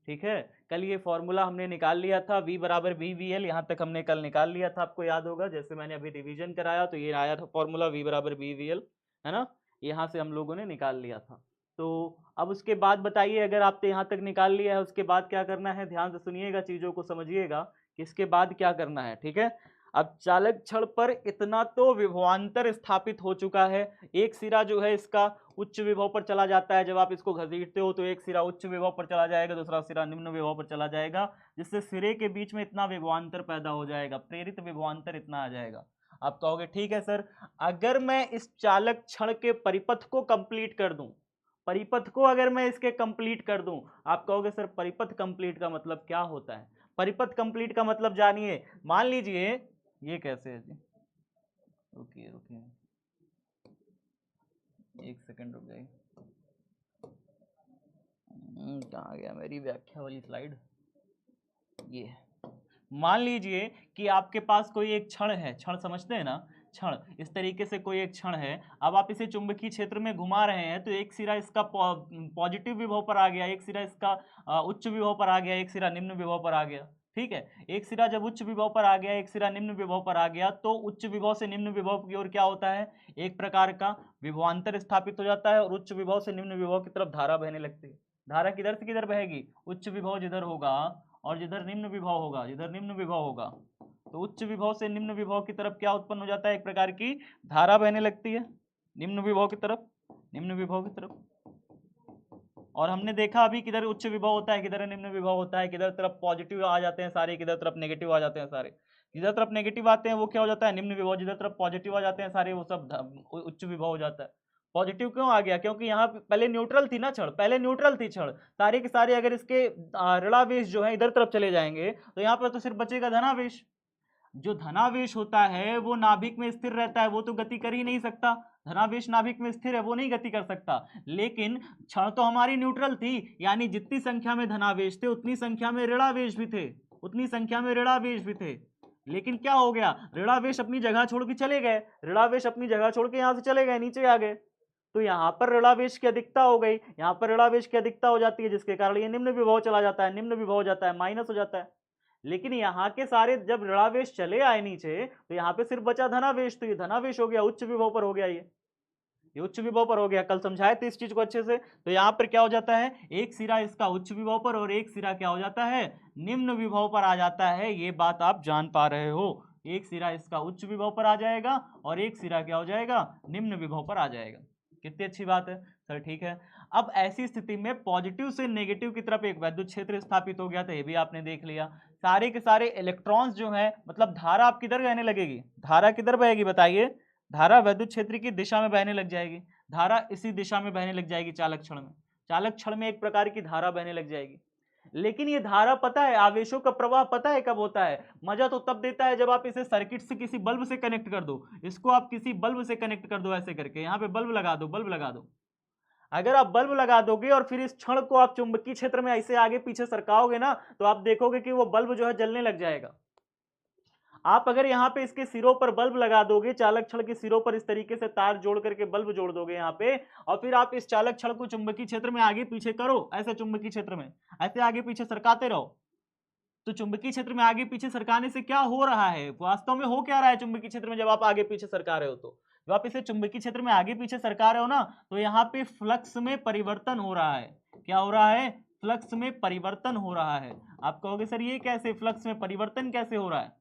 ठीक है, कल ये फॉर्मूला हमने निकाल लिया था, V बराबर BVL, यहाँ तक हमने कल निकाल लिया था, आपको याद होगा, जैसे मैंने अभी रिवीजन कराया तो ये आया था फॉर्मूला V बराबर BVL, है ना, यहाँ से हम लोगों ने निकाल लिया था। तो अब उसके बाद बताइए, अगर आपने यहाँ तक निकाल लिया है, उसके बाद क्या करना है, ध्यान से सुनिएगा, चीजों को समझिएगा कि इसके बाद क्या करना है। ठीक है, अब चालक छड़ पर इतना तो विभवांतर स्थापित हो चुका है, एक सिरा जो है इसका उच्च विभव पर चला जाता है, जब आप इसको घसीटते हो तो एक सिरा उच्च विभव पर चला जाएगा, दूसरा सिरा निम्न विभव पर चला जाएगा, जिससे सिरे के बीच में इतना विभवांतर पैदा हो जाएगा, प्रेरित विभवांतर इतना आ जाएगा। आप कहोगे ठीक है सर, अगर मैं इस चालक छड़ के परिपथ को कंप्लीट कर दूं, परिपथ को अगर मैं इसके कंप्लीट कर दूं, आप कहोगे सर परिपथ कंप्लीट का मतलब क्या होता है? परिपथ कंप्लीट का मतलब जानिए, मान लीजिए ये कैसे है जी, रुकिए रुकिए एक सेकंड रुक जाइए, कहाँ गया मेरी व्याख्या वाली स्लाइड, ये मान लीजिए कि आपके पास कोई एक क्षण है, क्षण समझते हैं ना, क्षण, इस तरीके से कोई एक क्षण है, अब आप इसे चुंबकीय क्षेत्र में घुमा रहे हैं, तो एक सिरा इसका पॉजिटिव विभव पर आ गया, एक सिरा इसका उच्च विभव पर आ गया, एक सिरा निम्न विभव पर आ गया। ठीक है, एक सिरा जब उच्च विभव पर आ गया, एक सिरा निम्न विभव पर आ गया, तो उच्च विभव से निम्न विभव की ओर क्या होता है, एक प्रकार का विभवांतर स्थापित हो जाता है, और उच्च विभव से निम्न विभव की तरफ धारा बहने लगती है। धारा किधर से किधर बहेगी, उच्च विभव जिधर होगा और जिधर निम्न विभव होगा, जिधर निम्न विभव होगा, तो उच्च विभव से निम्न विभव की तरफ क्या उत्पन्न हो जाता है, एक प्रकार की धारा बहने लगती है, निम्न विभव की तरफ, निम्न विभव की तरफ। और हमने देखा अभी किधर उच्च विभव होता है, किधर निम्न विभव होता है, किधर तरफ पॉजिटिव आ जाते हैं सारे, किधर तरफ नेगेटिव आ जाते हैं सारे। जिधर तरफ नेगेटिव आते हैं वो क्या हो जाता है, निम्न विभव, जिधर तरफ पॉजिटिव आ जाते हैं सारे, वो सब उच्च विभव हो जाता है। पॉजिटिव क्यों आ गया, क्योंकि यहाँ पहले न्यूट्रल थी ना छड़, पहले न्यूट्रल थी छड़, सारे के सारे अगर इसके ऋणावेश जो है इधर तरफ चले जाएंगे, तो यहाँ पर तो सिर्फ बचेगा धनावेश। जो धनावेश होता है वो नाभिक में स्थिर रहता है, वो तो गति कर ही नहीं सकता, धनावेश नाभिक में स्थिर है, वो नहीं गति कर सकता। लेकिन क्षण तो हमारी न्यूट्रल थी, यानी जितनी संख्या में धनावेश थे उतनी संख्या में ऋणावेश भी थे, उतनी संख्या में ऋणावेश भी थे। लेकिन क्या हो गया, ऋणावेश अपनी जगह छोड़ के चले गए, ऋणावेश अपनी जगह छोड़ के यहां से चले गए, नीचे आ गए, तो यहां पर ऋणावेश की अधिकता हो गई, यहां पर ऋणावेश की अधिकता हो जाती है, जिसके कारण ये निम्न विभव चला जाता है, निम्न विभव हो जाता है, माइनस हो जाता है। लेकिन यहाँ के सारे जब ऋणावेश चले आए नीचे, तो यहाँ पे सिर्फ बचा धनावेश, तो ये धनावेश हो गया, उच्च विभव पर हो गया, ये उच्च विभव पर हो गया, कल समझाए थे इस चीज को अच्छे से। तो यहाँ पर क्या हो जाता है, एक सिरा इसका उच्च विभव पर और एक सिरा क्या हो जाता है, निम्न विभव पर आ जाता है, ये बात आप जान पा रहे हो, एक सिरा इसका उच्च विभव पर आ जाएगा और एक सिरा क्या हो जाएगा, निम्न विभव पर आ जाएगा। कितनी अच्छी बात है सर, ठीक है। अब ऐसी स्थिति में पॉजिटिव से नेगेटिव की तरफ एक वैद्युत क्षेत्र स्थापित हो गया था, ये भी आपने देख लिया। सारे के सारे इलेक्ट्रॉन्स जो है, मतलब धारा आप किधर बहने लगेगी, धारा किधर बहेगी बताइए, धारा वैद्युत क्षेत्र की दिशा में बहने लग जाएगी, धारा इसी दिशा में बहने लग जाएगी, चालक क्षण में, चालक क्षण में एक प्रकार की धारा बहने लग जाएगी। लेकिन ये धारा पता है, आवेशों का प्रवाह पता है कब होता है, मजा तो तब देता है जब आप इसे सर्किट से किसी बल्ब से कनेक्ट कर दो, इसको आप किसी बल्ब से कनेक्ट कर दो, ऐसे करके यहाँ पे बल्ब लगा दो, बल्ब लगा दो। अगर आप बल्ब लगा दोगे और फिर इस क्षण को आप चुंबकीय क्षेत्र में ऐसे आगे पीछे सरकाओगे ना, तो आप देखोगे कि वो बल्ब जो है जलने लग जाएगा। आप अगर यहाँ पे इसके सिरों पर बल्ब लगा दोगे, चालक छड़ के सिरों पर इस तरीके से तार जोड़ करके बल्ब जोड़ दोगे यहाँ पे, और फिर आप इस चालक छड़ को चुंबकीय क्षेत्र में आगे पीछे करो, ऐसे चुंबकीय क्षेत्र में ऐसे आगे पीछे सरकाते रहो, तो चुंबकीय क्षेत्र में आगे पीछे सरकाने से क्या हो रहा है, वास्तव में हो क्या रहा है चुंबकीय क्षेत्र में, जब आप आगे पीछे सरका रहे हो, तो जब आप इसे चुंबकीय क्षेत्र में आगे पीछे सरका रहे हो ना, तो यहाँ पे फ्लक्स में परिवर्तन हो रहा है। क्या हो रहा है, फ्लक्स में परिवर्तन हो रहा है। आप कहोगे सर ये कैसे, फ्लक्स में परिवर्तन कैसे हो रहा है?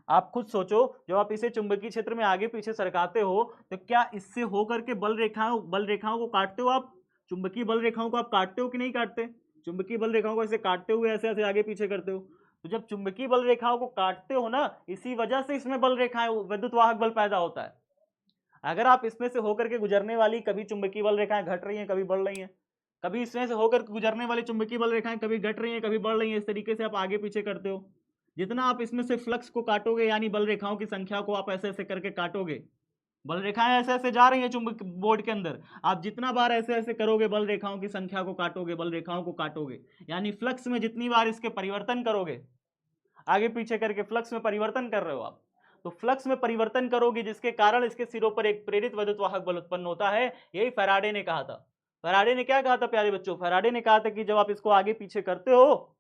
आप खुद सोचो, जब आप इसे चुंबकीय क्षेत्र में आगे पीछे सरकाते हो तो क्या इससे होकर के बल रेखाओं को काटते हो आप? चुंबकीय बल रेखाओं को आप काटते हो कि नहीं काटते? चुंबकीय बल रेखाओं को ऐसे काटते हुए ऐसे ऐसे आगे पीछे करते हो। तो जब चुंबकीय बल रेखाओं को काटते हो ना, इसी वजह से इसमें बल रेखाएं, विद्युत वाहक बल पैदा होता है। अगर आप इसमें से होकर के गुजरने वाली कभी चुंबकीय बल रेखाएं घट रही हैं, कभी बढ़ रही हैं, कभी इसमें से होकर गुजरने वाली चुंबकीय बल रेखाएं कभी घट रही हैं, कभी बढ़ रही हैं, इस तरीके से आप आगे पीछे करते हो। जितना आप इसमें से फ्लक्स को काटोगे, यानी बल रेखाओं की संख्या को आप ऐसे ऐसे करके काटोगे, बल रेखाएं ऐसे ऐसे जा रही हैं चुंबक बोर्ड के अंदर, आप जितना बार ऐसे ऐसे करोगे बल रेखाओं की संख्या को काटोगे, बल रेखाओं को काटोगे, यानी फ्लक्स में जितनी बार इसके परिवर्तन करोगे, आगे पीछे करके फ्लक्स में परिवर्तन कर रहे हो आप, तो फ्लक्स में परिवर्तन करोगे जिसके कारण इसके सिरों पर एक प्रेरित विद्युत वाहक बल उत्पन्न होता है। यही फैराडे ने कहा था। फैराडे ने क्या कहा था प्यारे बच्चों? फैराडे ने कहा था कि जब आप इसको आगे पीछे करते हो,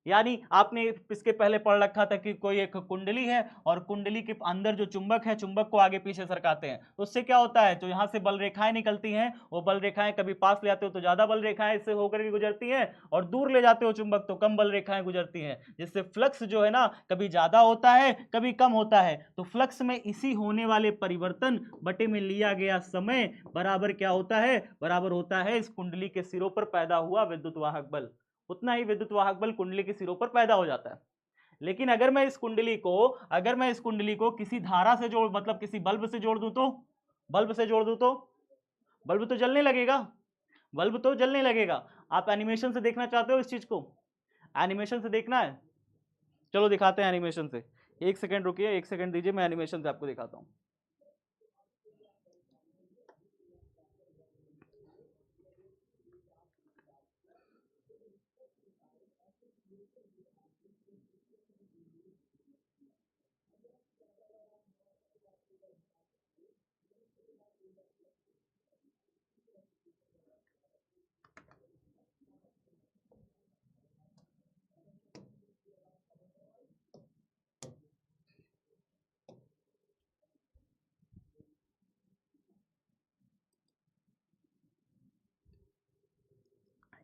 यानी आपने इसके पहले पढ़ रखा था कि कोई एक कुंडली है और कुंडली के अंदर जो चुंबक है, चुंबक को आगे पीछे सरकाते हैं, तो उससे क्या होता है, जो यहाँ से बल रेखाएं निकलती हैं, वो बल रेखाएं कभी पास ले आते हो तो ज्यादा बल रेखाएं इससे होकर के गुजरती हैं, और दूर ले जाते हो चुंबक तो कम बल रेखाएं गुजरती हैं, जिससे फ्लक्स जो है ना कभी ज्यादा होता है कभी कम होता है। तो फ्लक्स में इसी होने वाले परिवर्तन बटे में लिया गया समय बराबर क्या होता है? बराबर होता है इस कुंडली के सिरों पर पैदा हुआ विद्युत वाहक बल। उतना ही विद्युत वाहक बल कुंडली के सिरों पर पैदा हो जाता है। लेकिन अगर मैं इस कुंडली को किसी धारा से जोड़, मतलब किसी बल्ब से जोड़ दूं तो, बल्ब तो जलने लगेगा, बल्ब तो जलने लगेगा। आप एनिमेशन से देखना चाहते हो इस चीज को? एनिमेशन से देखना है? चलो दिखाते हैं एनिमेशन से। एक सेकंड रुकिए, एक सेकंड दीजिए, मैं एनिमेशन से आपको दिखाता हूं।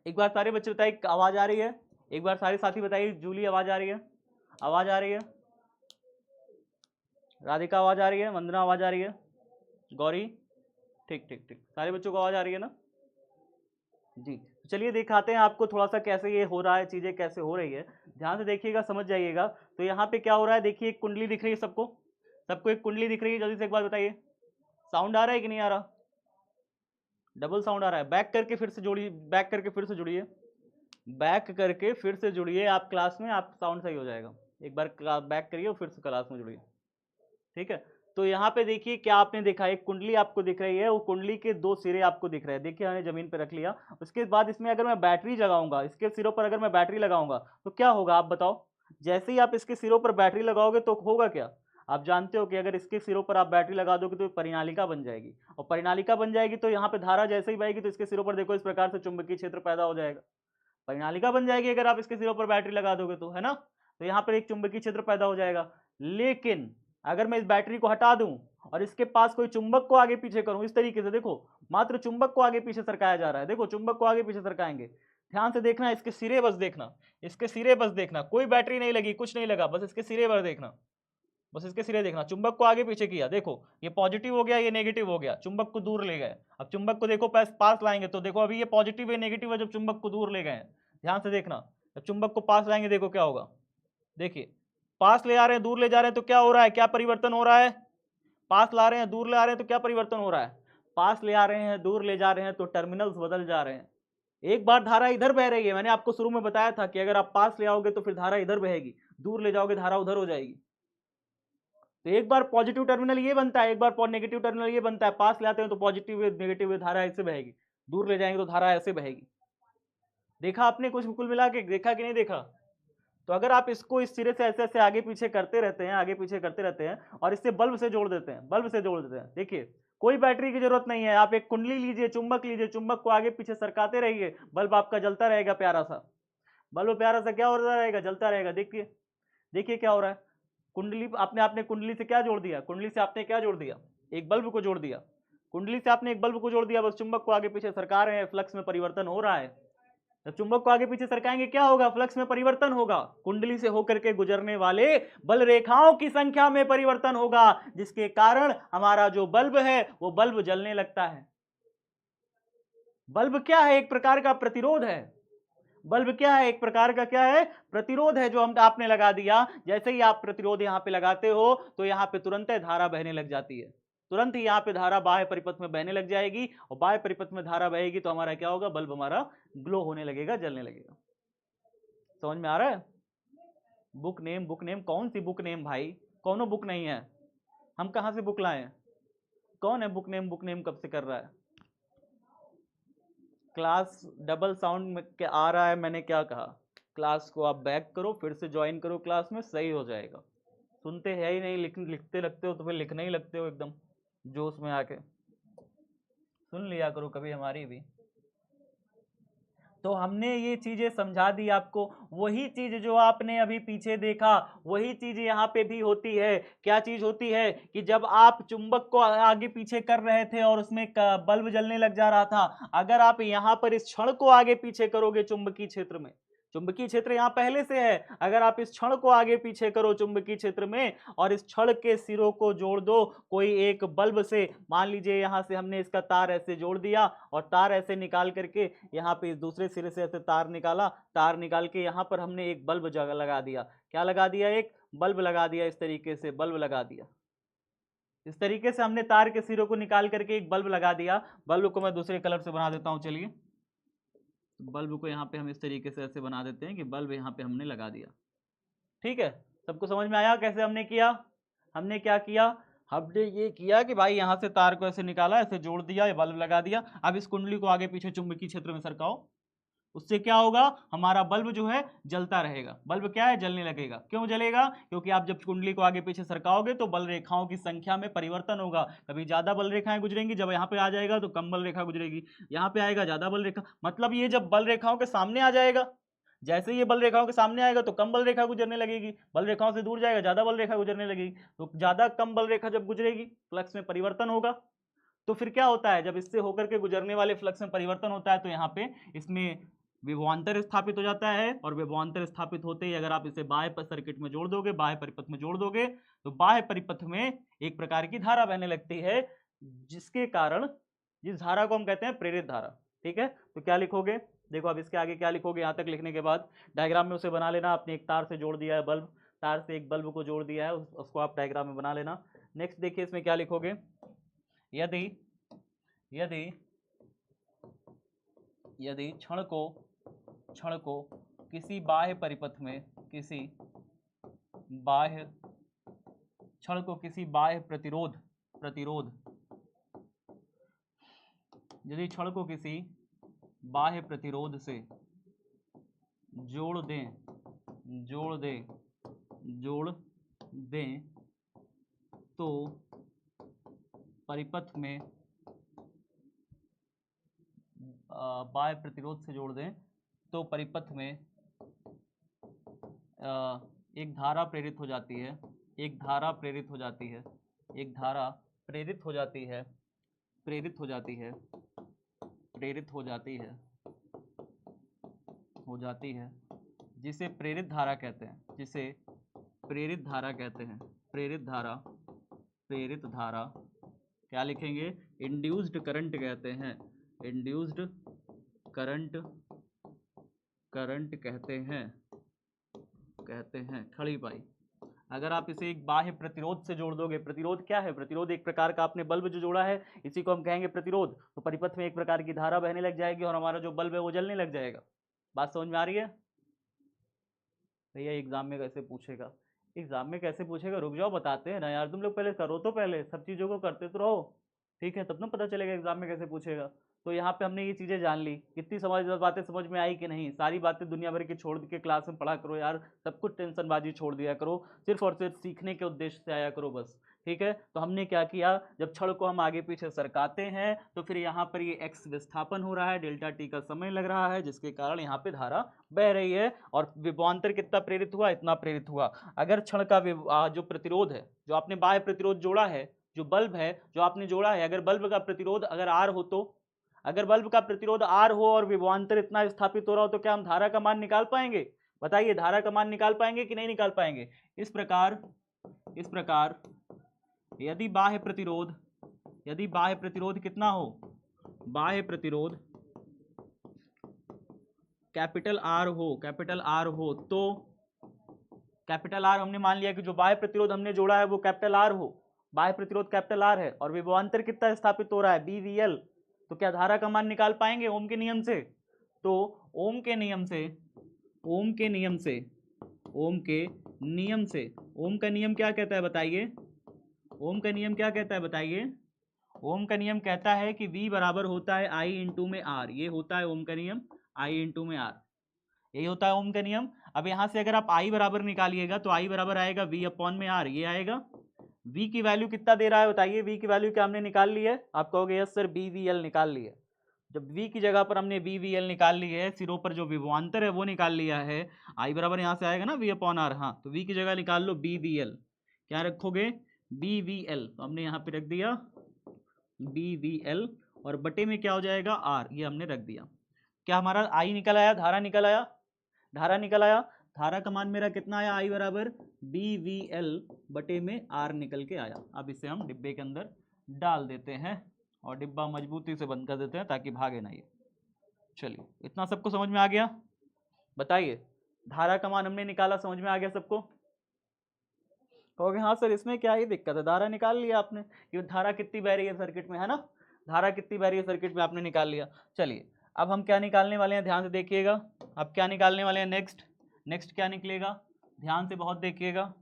एक बार सारे बच्चे बताइए आवाज आ रही है? एक बार सारे साथी बताइए, जूली आवाज आ रही है? आवाज आ रही है? राधिका आवाज आ रही है? वंदना आवाज आ रही है? गौरी? ठीक ठीक ठीक, सारे बच्चों को आवाज आ रही है ना जी? तो चलिए दिखाते हैं आपको थोड़ा सा कैसे ये हो रहा है, चीजें कैसे हो रही है, ध्यान से देखिएगा, समझ जाइएगा। तो यहाँ पे क्या हो रहा है, देखिए एक कुंडली दिख रही है सबको, सबको एक कुंडली दिख रही है, जल्दी से एक बार बताइए, साउंड आ रहा है कि नहीं आ रहा? डबल साउंड आ रहा है? बैक करके फिर से जोड़िए, बैक करके फिर से जुड़िए, बैक करके फिर से जुड़िए, आप क्लास में आप साउंड सही हो जाएगा। एक बार बैक करिए और फिर से क्लास में जुड़िए, ठीक है? तो यहाँ पे देखिए क्या आपने देखा, एक कुंडली आपको दिख रही है, वो कुंडली के दो सिरे आपको दिख रहे हैं, देखिए मैंने जमीन पे रख लिया। उसके बाद इसमें अगर मैं बैटरी लगाऊंगा, इसके सिरों पर अगर मैं बैटरी लगाऊंगा तो क्या होगा आप बताओ? जैसे ही आप इसके सिरों पर बैटरी लगाओगे तो होगा क्या? आप जानते हो कि अगर इसके सिरों पर आप बैटरी लगा दोगे तो परिनालिका बन जाएगी, और परिनालिका बन जाएगी तो यहाँ पे धारा जैसे ही बहेगी तो इसके सिरों पर देखो इस प्रकार से चुंबकीय क्षेत्र पैदा हो जाएगा, परिनालिका बन जाएगी अगर आप इसके सिरों पर बैटरी लगा दोगे तो, है ना? तो यहाँ पर एक चुंबकीय क्षेत्र पैदा हो जाएगा। लेकिन अगर मैं इस बैटरी को हटा दूं और इसके पास कोई चुंबक को आगे पीछे करूं, इस तरीके से देखो, मात्र चुंबक को आगे पीछे सरकाया जा रहा है, देखो चुंबक को आगे पीछे सरकाएंगे, ध्यान से देखना, इसके सिरे बस देखना, इसके सिरे बस देखना, कोई बैटरी नहीं लगी, कुछ नहीं लगा, बस इसके सिरे बस देखना, बस इसके सिरे देखना, चुंबक को आगे पीछे किया, देखो ये पॉजिटिव हो गया, ये नेगेटिव हो गया, चुंबक को दूर ले गए। अब चुंबक को देखो पास लाएंगे तो देखो अभी ये पॉजिटिव है नेगेटिव है, जब चुंबक को दूर ले गए, ध्यान से देखना, जब चुंबक को पास लाएंगे देखो क्या होगा, देखिए पास ले आ रहे हैं दूर ले जा रहे हैं तो क्या हो रहा है, क्या परिवर्तन हो रहा है? पास ला रहे हैं दूर ले आ रहे हैं तो क्या परिवर्तन हो रहा है? पास ले आ रहे हैं दूर ले जा रहे हैं तो टर्मिनल्स बदल जा रहे हैं। एक बार धारा इधर बह रही है, मैंने आपको शुरू में बताया था कि अगर आप पास ले आओगे तो फिर धारा इधर बहेगी, दूर ले जाओगे धारा उधर हो जाएगी। तो एक बार पॉजिटिव टर्मिनल ये बनता है, एक बार नेगेटिव टर्मिनल ये बनता है, पास ले आते हैं तो पॉजिटिव नेगेटिव धारा ऐसे बहेगी, दूर ले जाएंगे तो धारा ऐसे बहेगी। देखा आपने कुछ कुल मिला के, देखा कि नहीं देखा? तो अगर आप इसको इस सिरे से ऐसे ऐसे आगे पीछे करते रहते हैं, आगे पीछे करते रहते हैं, और इससे बल्ब से जोड़ देते हैं, बल्ब से जोड़ देते हैं, देखिए कोई बैटरी की जरूरत नहीं है, आप एक कुंडली लीजिए, चुंबक लीजिए, चुंबक को आगे पीछे सरकाते रहिए, बल्ब आपका जलता रहेगा, प्यारा सा बल्ब, प्यारा सा क्या होता रहेगा, जलता रहेगा। देखिए देखिए क्या हो रहा है, कुंडली आपने कुंडली से क्या जोड़ दिया, कुंडली से आपने क्या जोड़ दिया, एक बल्ब को जोड़ दिया, कुंडली से आपने एक बल्ब को जोड़ दिया, बस चुंबक को आगे पीछे सरका रहे हैं, फ्लक्स में परिवर्तन हो रहा है, जब चुंबक को आगे पीछे सरकाएंगे क्या होगा, फ्लक्स में परिवर्तन होगा, कुंडली से होकर के गुजरने वाले बल रेखाओं की संख्या में परिवर्तन होगा, जिसके कारण हमारा जो बल्ब है वो बल्ब जलने लगता है। बल्ब क्या है, एक प्रकार का प्रतिरोध है। बल्ब क्या है, एक प्रकार का क्या है, प्रतिरोध है, जो हम आपने लगा दिया। जैसे ही आप प्रतिरोध यहां पे लगाते हो तो यहां पे तुरंत धारा बहने लग जाती है, तुरंत ही यहाँ पे धारा बाह्य परिपथ में बहने लग जाएगी, और बाह्य परिपथ में धारा बहेगी तो हमारा क्या होगा, बल्ब हमारा ग्लो होने लगेगा, जलने लगेगा। समझ में आ रहा है? बुक नेम कौन सी बुक नेम भाई, कौनो बुक नहीं है, हम कहां से बुक लाए? कौन है बुक नेम कब से कर रहा है? क्लास डबल साउंड में क्या आ रहा है, मैंने क्या कहा? क्लास को आप बैक करो, फिर से ज्वाइन करो, क्लास में सही हो जाएगा। सुनते हैं ही नहीं, लिखते लगते हो तो फिर लिखने ही लगते हो एकदम जोश में आके। सुन लिया करो कभी हमारी भी। तो हमने ये चीजें समझा दी आपको, वही चीज जो आपने अभी पीछे देखा वही चीज यहाँ पे भी होती है। क्या चीज होती है कि जब आप चुंबक को आगे पीछे कर रहे थे और उसमें बल्ब जलने लग जा रहा था, अगर आप यहाँ पर इस क्षण को आगे पीछे करोगे चुंबकीय क्षेत्र में, चुंबकीय क्षेत्र यहाँ पहले से है, अगर आप इस क्षण को आगे पीछे करो चुंबकीय क्षेत्र में और इस क्षण के सिरों को जोड़ दो कोई एक बल्ब से, मान लीजिए यहाँ से हमने इसका तार ऐसे जोड़ दिया और तार ऐसे निकाल करके यहाँ पे इस दूसरे सिरे से ऐसे तार निकाला, तार निकाल के यहाँ पर हमने एक बल्ब जगह लगा दिया। क्या लगा दिया? एक बल्ब लगा दिया, इस तरीके से बल्ब लगा दिया। इस तरीके से हमने तार के सिरों को निकाल करके एक बल्ब लगा दिया। बल्ब को मैं दूसरे कलर से बना देता हूँ, चलिए बल्ब को यहाँ पे हम इस तरीके से ऐसे बना देते हैं कि बल्ब यहाँ पे हमने लगा दिया। ठीक है, सबको समझ में आया कैसे हमने किया? हमने क्या किया? हमने ये किया कि भाई यहाँ से तार को ऐसे निकाला, ऐसे जोड़ दिया, ये बल्ब लगा दिया। अब इस कुंडली को आगे पीछे चुंबकीय क्षेत्र में सरकाओ, उससे क्या होगा, हमारा बल्ब जो है जलता रहेगा। बल्ब क्या है, जलने लगेगा। क्यों जलेगा? क्योंकि आप जब कुंडली को आगे पीछे सरकाओगे तो बल रेखाओं की संख्या में परिवर्तन होगा। कभी ज्यादा बल रेखाएं गुजरेंगी, जब यहाँ पे आ जाएगा तो कम बल रेखा गुजरेगी, यहाँ पे आएगा ज्यादा बल रेखा। मतलब ये जब बल रेखाओं के सामने आ जाएगा, जैसे ये बल रेखाओं के सामने आएगा तो कम बल रेखा गुजरने लगेगी, बल रेखाओं से दूर जाएगा ज्यादा बल रेखा गुजरने लगेगी। तो ज्यादा कम बल रेखा जब गुजरेगी फ्लक्स में परिवर्तन होगा। तो फिर क्या होता है, जब इससे होकर के गुजरने वाले फ्लक्स में परिवर्तन होता है तो यहाँ पे इसमें विभवांतर स्थापित हो जाता है, और विभवांतर स्थापित होते ही अगर आप इसे बाह्य सर्किट में जोड़ दोगे, बाह्य परिपथ में जोड़ दोगे, तो बाह्य परिपथ में एक प्रकार की धारा बहने लगती है, जिसके कारण, जिस धारा को हम कहते हैं प्रेरित धारा। ठीक है, तो क्या लिखोगे, देखो अब इसके आगे क्या लिखोगे, यहाँ तक लिखने के बाद डायग्राम में उसे बना लेना। आपने एक तार से जोड़ दिया है बल्ब, तार से एक बल्ब को जोड़ दिया है, उसको आप डायग्राम में बना लेना। नेक्स्ट देखिए इसमें क्या लिखोगे, यदि यदि यदि क्षण को किसी बाह्य परिपथ में, किसी बाह्य क्षण को किसी बाह्य प्रतिरोध यदि क्षण को किसी बाह्य प्रतिरोध से जोड़ दें तो परिपथ में बाह्य प्रतिरोध से जोड़ दें तो परिपथ में एक धारा प्रेरित हो जाती है, एक धारा प्रेरित हो जाती है, एक धारा प्रेरित हो जाती है, प्रेरित हो जाती है, प्रेरित हो जाती है, हो जाती है, जिसे प्रेरित धारा कहते हैं, जिसे प्रेरित धारा कहते हैं, प्रेरित धारा, प्रेरित धारा क्या लिखेंगे, इंड्यूस्ड करंट कहते हैं, इंड्यूस्ड करंट, करंट कहते हैं खड़ी पाई। अगर आप इसे एक बाह्य प्रतिरोध से जोड़ दोगे, प्रतिरोध क्या है, प्रतिरोध एक प्रकार का, आपने बल्ब जो जोड़ा है इसी को हम कहेंगे प्रतिरोध, तो परिपथ में एक प्रकार की धारा बहने लग जाएगी और हमारा जो बल्ब है वो जलने लग जाएगा। बात समझ में आ रही है? भैया एग्जाम में कैसे पूछेगा, एग्जाम में कैसे पूछेगा, रुक जाओ बताते हैं ना यार, तुम लोग पहले करो तो, पहले सब चीज़ों को करते तो रहो, ठीक है, तब ना पता चलेगा एग्जाम में कैसे पूछेगा। तो यहाँ पे हमने ये चीज़ें जान ली, कितनी बातें समझ में आई कि नहीं, सारी बातें दुनिया भर की छोड़ के क्लास में पढ़ा करो यार, सब कुछ टेंशनबाजी छोड़ दिया करो, सिर्फ और सिर्फ सीखने के उद्देश्य से आया करो बस। ठीक है, तो हमने क्या किया, जब छड़ को हम आगे पीछे सरकाते हैं तो फिर यहाँ पर ये एक्स विस्थापन हो रहा है, डेल्टा टी का समय लग रहा है, जिसके कारण यहाँ पे धारा बह रही है, और विभवांतर कितना प्रेरित हुआ, इतना प्रेरित हुआ। अगर क्षण का जो प्रतिरोध है, जो आपने बाह्य प्रतिरोध जोड़ा है, जो बल्ब है जो आपने जोड़ा है, अगर बल्ब का प्रतिरोध अगर आर हो तो अगर बल्ब का प्रतिरोध R हो और विभवांतर इतना स्थापित हो रहा हो तो क्या हम धारा का मान निकाल पाएंगे? बताइए, धारा का मान निकाल पाएंगे कि नहीं निकाल पाएंगे? इस प्रकार यदि बाह्य प्रतिरोध कितना हो, बाह्य प्रतिरोध कैपिटल R हो तो कैपिटल R हमने मान लिया कि जो बाह्य प्रतिरोध हमने जोड़ा है वो कैपिटल R हो, बाह्य प्रतिरोध कैपिटल R है और विभवांतर कितना स्थापित हो रहा है, BVL। तो क्या धारा का मान निकाल पाएंगे ओम के नियम से? तो ओम के नियम का नियम क्या कहता है बताइए? ओम का नियम क्या कहता है बताइए? ओम का नियम कहता है कि V बराबर होता है I इंटू में R। ये होता है ओम का नियम, I इंटू में R, यही होता है ओम का नियम। अब यहाँ से अगर आप I बराबर निकालिएगा तो I बराबर आएगा V अपॉन में R, ये आएगा। V की वैल्यू कितना दे रहा है बताइए? V की वैल्यू क्या हमने निकाल ली है? आप कहोगे यस सर BVL निकाल ली है। जब V की जगह पर हमने BVL निकाल ली है, सिरों पर जो विभवांतर है वो निकाल लिया है, I बराबर यहाँ से आएगा ना V अपॉन R। हाँ, तो V की जगह निकाल लो BVL। क्या रखोगे? BVL। तो हमने यहाँ पे रख दिया BVL और बटे में क्या हो जाएगा R, ये हमने रख दिया। क्या हमारा I निकल आया, धारा निकल आया? धारा निकल आया। धारा का मान मेरा कितना आया? I बराबर BVL बटे में R निकल के आया। अब इसे हम डिब्बे के अंदर डाल देते हैं और डिब्बा मजबूती से बंद कर देते हैं ताकि भागे ना ये। चलिए, इतना सबको समझ में आ गया? बताइए, धारा का मान हमने निकाला, समझ में आ गया सबको? कहोगे हाँ सर इसमें क्या ही दिक्कत है, धारा निकाल लिया आपने, ये धारा कितनी बह रही है सर्किट में, है ना? धारा कितनी बह रही है सर्किट में आपने निकाल लिया। चलिए, अब हम क्या निकालने वाले हैं, ध्यान से देखिएगा। अब क्या निकालने वाले हैं? नेक्स्ट क्या निकलेगा? ध्यान से बहुत देखिएगा।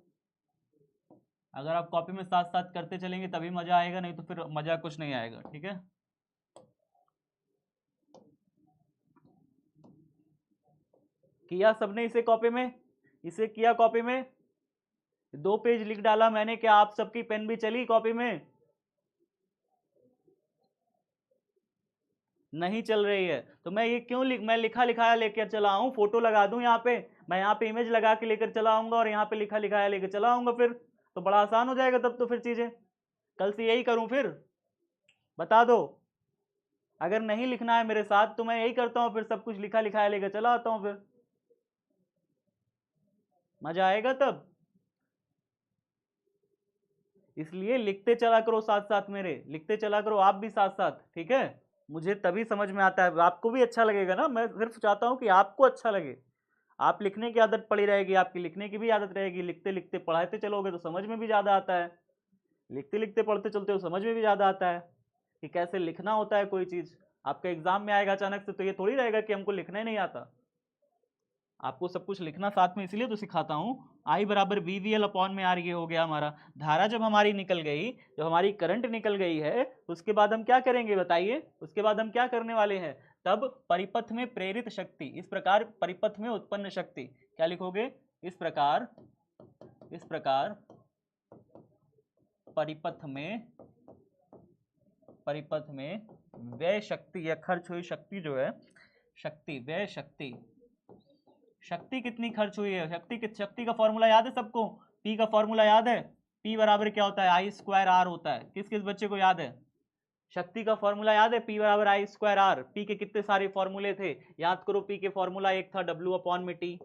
अगर आप कॉपी में साथ साथ करते चलेंगे तभी मजा आएगा, नहीं तो फिर मजा कुछ नहीं आएगा, ठीक है? किया सबने इसे कॉपी में? इसे किया कॉपी में? 2 पेज लिख डाला मैंने, क्या आप सबकी पेन भी चली कॉपी में? नहीं चल रही है तो मैं ये क्यों मैं लिखा लिखाया लेकर चला आऊं? फोटो लगा दूं यहाँ पे, मैं यहाँ पे इमेज लगा के लेकर चला आऊंगा और यहाँ पे लिखा लिखाया लेकर चला आऊंगा, फिर तो बड़ा आसान हो जाएगा तब तो फिर चीजें। कल से यही करूं फिर? बता दो। अगर नहीं लिखना है मेरे साथ तो मैं यही करता हूँ, फिर सब कुछ लिखा लिखाया लेकर चला आता हूँ, फिर मजा आएगा तब। इसलिए लिखते चला करो साथ साथ मेरे, लिखते चला करो आप भी साथ साथ, ठीक है? मुझे तभी समझ में आता है, आपको भी अच्छा लगेगा ना। मैं सिर्फ चाहता हूँ कि आपको अच्छा लगे। आप लिखने की आदत पड़ी रहेगी, आपकी लिखने की भी आदत रहेगी, लिखते लिखते पढ़ाते चलोगे तो समझ में भी ज़्यादा आता है, लिखते लिखते पढ़ते चलते हो समझ में भी ज़्यादा आता है कि कैसे लिखना होता है कोई चीज़। आपका एग्जाम में आएगा अचानक से तो ये थोड़ी रहेगा कि हमको लिखना ही नहीं आता। आपको सब कुछ लिखना साथ में इसलिए तो सिखाता हूँ। I बराबर BVL अपॉन में R, ये हो गया हमारा। धारा जब हमारी निकल गई, जब हमारी करंट निकल गई है, उसके बाद हम क्या करेंगे बताइए? उसके बाद हम क्या करने वाले हैं? तब परिपथ में प्रेरित शक्ति, इस प्रकार परिपथ में उत्पन्न शक्ति, क्या लिखोगे? इस प्रकार परिपथ में व्यय शक्ति या खर्च हुई शक्ति जो है, शक्ति, व्यय शक्ति, शक्ति कितनी खर्च हुई है? शक्ति का फॉर्मूला याद है सबको? P का फॉर्मूला याद है? P बराबर क्या होता है? I स्क्वायर R होता है। किस किस बच्चे को याद है? शक्ति का फॉर्मूला याद है? P बराबर I स्क्वायर R। P के कितने सारे फॉर्मूले थे याद करो? P के फॉर्मूला एक था W अपॉन में T,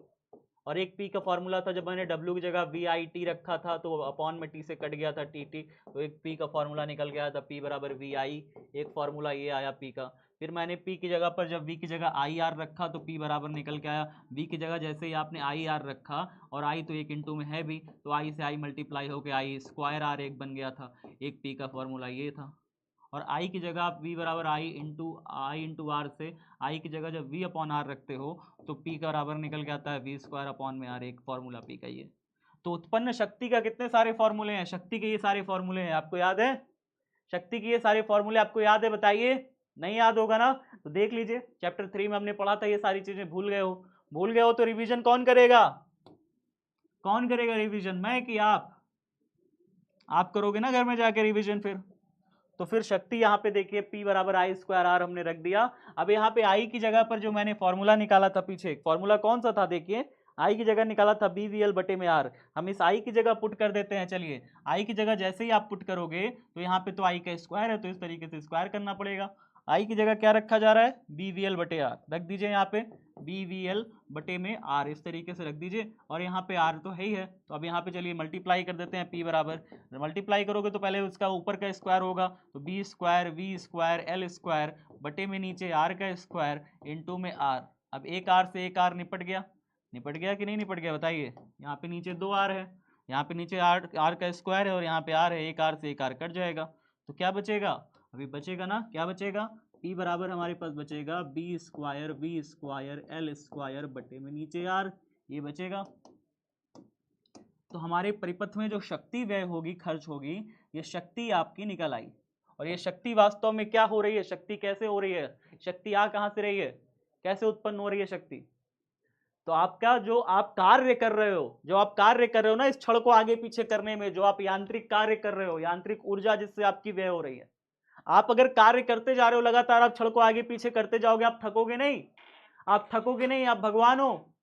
और एक P का फॉर्मूला था जब मैंने W की जगह VIT रखा था तो अपॉन में T से कट गया था TT, तो एक P का फॉर्मूला निकल गया था P बराबर VI, एक फॉर्मूला ये आया P का। फिर मैंने P की जगह पर जब V की जगह IR रखा तो P बराबर निकल के आया। V की जगह जैसे ही आपने IR रखा, और I तो एक इंटू में है भी, तो I से I मल्टीप्लाई होकर I स्क्वायर R एक बन गया था। एक P का फॉर्मूला ये था। और I की जगह आप V बराबर I इंटू R से I की जगह जब V अपॉन R रखते हो तो P का बराबर निकल के आता है V स्क्वायर अपॉन में R, एक फॉर्मूला P का ये। तो उत्पन्न शक्ति का कितने सारे फॉर्मूले हैं? शक्ति के ये सारे फॉर्मूले हैं, आपको याद है? शक्ति के ये सारे फॉर्मूले आपको याद है? बताइए। नहीं याद होगा ना तो देख लीजिए, चैप्टर 3 में हमने पढ़ा था ये सारी चीजें। भूल गए हो तो रिवीजन कौन करेगा? कौन करेगा रिवीजन, मैं कि आप करोगे ना घर में जाके रिवीजन। तो फिर शक्ति यहाँ पे देखिए P बराबर I स्क्वायर R हमने रख दिया। अब यहाँ पे I की जगह पर जो मैंने फॉर्मूला निकाला था पीछे, फॉर्मूला कौन सा था देखिए? I की जगह निकाला था BVL बटे में R। हम इस I की जगह पुट कर देते हैं। चलिए, I की जगह जैसे ही आप पुट करोगे तो यहाँ पे तो I का स्क्वायर है तो इस तरीके से स्क्वायर करना पड़ेगा। आई की जगह क्या रखा जा रहा है, BVL बटे आर रख दीजिए यहाँ पे, BVL बटे में आर इस तरीके से रख दीजिए, और यहाँ पे आर तो है ही है, तो अब यहाँ पे चलिए मल्टीप्लाई कर देते हैं, P बराबर, मल्टीप्लाई करोगे तो पहले उसका ऊपर का स्क्वायर होगा, तो B square V square L square बटे में नीचे आर का स्क्वायर इंटू में आर। अब एक आर से एक आर निपट गया, निपट गया कि नहीं निपट गया बताइए, यहाँ पे नीचे 2 आर है, यहाँ पे नीचे आर का स्क्वायर है और यहाँ पे आर है, एक आर से एक आर कट जाएगा, तो क्या बचेगा, अभी बचेगा ना, क्या बचेगा, P बराबर हमारे पास बचेगा B square V square L square बटे में नीचे आर, ये बचेगा। तो हमारे परिपथ में जो शक्ति व्यय होगी, खर्च होगी, ये शक्ति आपकी निकल आई, और ये शक्ति वास्तव में क्या हो रही है, शक्ति कैसे हो रही है, शक्ति आ कहाँ से रही है, कैसे उत्पन्न हो रही है शक्ति, तो आपका जो आप कार्य कर रहे हो, जो आप कार्य कर रहे हो ना इस छड़ को आगे पीछे करने में, जो आप यांत्रिक कार्य कर रहे हो, यांत्रिक ऊर्जा जिससे आपकी व्यय हो रही है, आप अगर कार्य करते जा रहे हो लगातार, आप छड़ को आगे पीछे करते जाओगे, आप थकोगे नहीं, आप थकोगे नहीं, आप भगवान हो,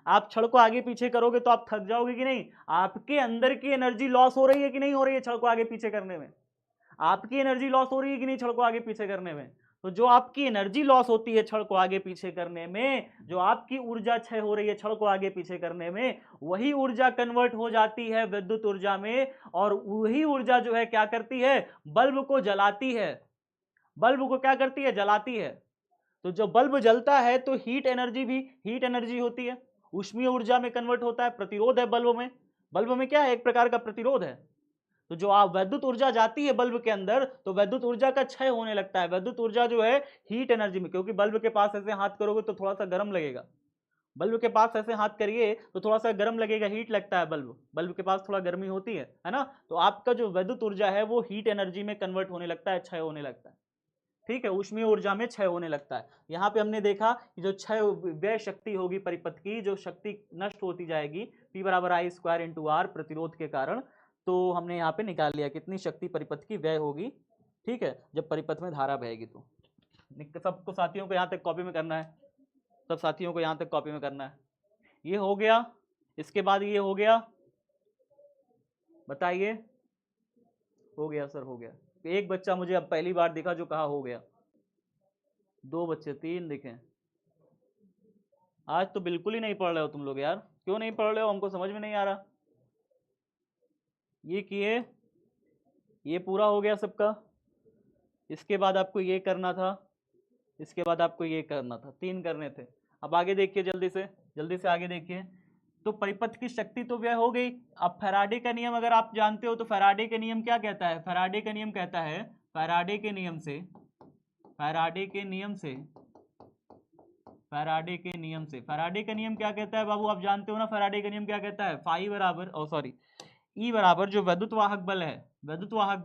आप छड़ को आगे पीछे करोगे तो आप थक जाओगे कि नहीं, आपके अंदर की एनर्जी लॉस हो रही है कि नहीं हो रही है छड़ को आगे पीछे करने में, आपकी एनर्जी लॉस हो रही है कि नहीं छड़ को आगे पीछे करने में, तो जो आपकी एनर्जी लॉस होती है छड़ को आगे पीछे करने में, जो आपकी ऊर्जा क्षय हो रही है छड़ को आगे पीछे करने में, वही ऊर्जा कन्वर्ट हो जाती है विद्युत ऊर्जा में, और वही ऊर्जा जो है क्या करती है, बल्ब को जलाती है, बल्ब को क्या करती है, जलाती है। तो जो बल्ब जलता है तो हीट एनर्जी भी हीट एनर्जी होती है, ऊष्मीय ऊर्जा में कन्वर्ट होता है, प्रतिरोध है बल्ब में क्या है, एक प्रकार का प्रतिरोध है। तो जो आप वैद्युत ऊर्जा जाती है बल्ब के अंदर, तो वैद्युत ऊर्जा का क्षय होने लगता है, वैद्युत ऊर्जा जो है हीट एनर्जी में, क्योंकि बल्ब के पास ऐसे हाथ करोगे तो थोड़ा सा गर्म लगेगा, बल्ब के पास ऐसे हाथ करिए तो थोड़ा सा गर्म लगेगा, हीट लगता है, बल्ब के पास थोड़ा गर्मी होती है ना, तो आपका जो वैद्युत ऊर्जा है वो हीट एनर्जी में कन्वर्ट होने लगता है, क्षय होने लगता है, ठीक है, ऊष्मीय ऊर्जा में क्षय होने लगता है। यहाँ पे हमने देखा कि जो क्षय व्यय शक्ति होगी परिपथ की, जो शक्ति नष्ट होती जाएगी, P बराबर आई स्क्वायर इंटू आर प्रतिरोध के कारण, तो हमने यहाँ पे निकाल लिया कितनी शक्ति परिपथ की व्यय होगी, ठीक है, जब परिपथ में धारा बहेगी। तो सबको साथियों को यहाँ तक कॉपी में करना है, सब साथियों को यहाँ तक कॉपी में करना है। ये हो गया, इसके बाद ये हो गया, बताइए, हो गया सर, हो गया। एक बच्चा मुझे अब पहली बार दिखा जो कहा हो गया, 2 बच्चे 3 दिखे। आज तो बिल्कुल ही नहीं पढ़ रहे हो तुम लोग यार, क्यों नहीं पढ़ रहे हो, हमको समझ में नहीं आ रहा। ये किए, ये पूरा हो गया सबका, इसके बाद आपको ये करना था, इसके बाद आपको ये करना था, 3 करने थे। अब आगे देखिए, जल्दी से आगे देखिए। तो परिपथ की शक्ति तो व्यय हो गई। अब फैराडे का नियम अगर आप जानते हो तो फैराडे का नियम क्या कहता है, फैराडे का नियम कहता है, फैराडे के नियम से फैराडे के नियम क्या कहता है बाबू, आप जानते हो ना फैराडे का नियम क्या कहता है, फाई बराबर ई बराबर जो विद्युत वाहक बल है, विद्युत वाहक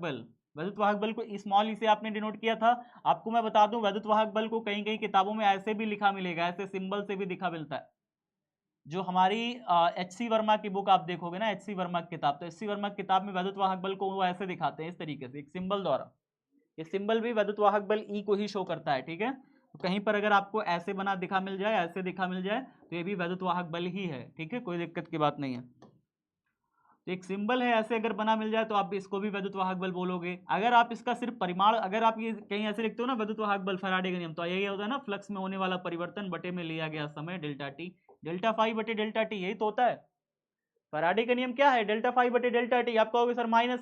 बल को स्मॉल ई से आपने डिनोट किया था। आपको मैं बता दूं विद्युत वाहक बल को कहीं कहीं किताबों में ऐसे भी लिखा मिलेगा, ऐसे सिंबल से भी दिखा मिलता है। जो हमारी H.C. वर्मा की बुक आप देखोगे ना, H.C. वर्मा की किताब, तो H.C. वर्मा की किताब में विद्युत वाहक बल को वो ऐसे दिखाते हैं, इस तरीके से एक सिंबल द्वारा। ये सिंबल भी विद्युत वाहक बल ई को ही शो करता है, ठीक है। तो कहीं पर अगर आपको ऐसे बना दिखा मिल जाए, ऐसे दिखा मिल जाए, तो ये भी विद्युत वाहक बल ही है, ठीक है, कोई दिक्कत की बात नहीं है। तो एक सिंबल है ऐसे अगर बना मिल जाए तो आप इसको भी विद्युत वाहक बल बोलोगे। अगर आप इसका सिर्फ परिमाण, अगर आप ये कहीं ऐसे लिखते हो ना विद्युत वाहक बल फैराडे का नियम, तो यही होता है ना, फ्लक्स में होने वाला परिवर्तन बटे में लिया गया समय डेल्टा टी, डेल्टा फाई बटे डेल्टा टी, यही तो होता है। फैराडे का नियम क्या है, डेल्टा फाई बटे डेल्टा टी। आप कहोगे सर माइनस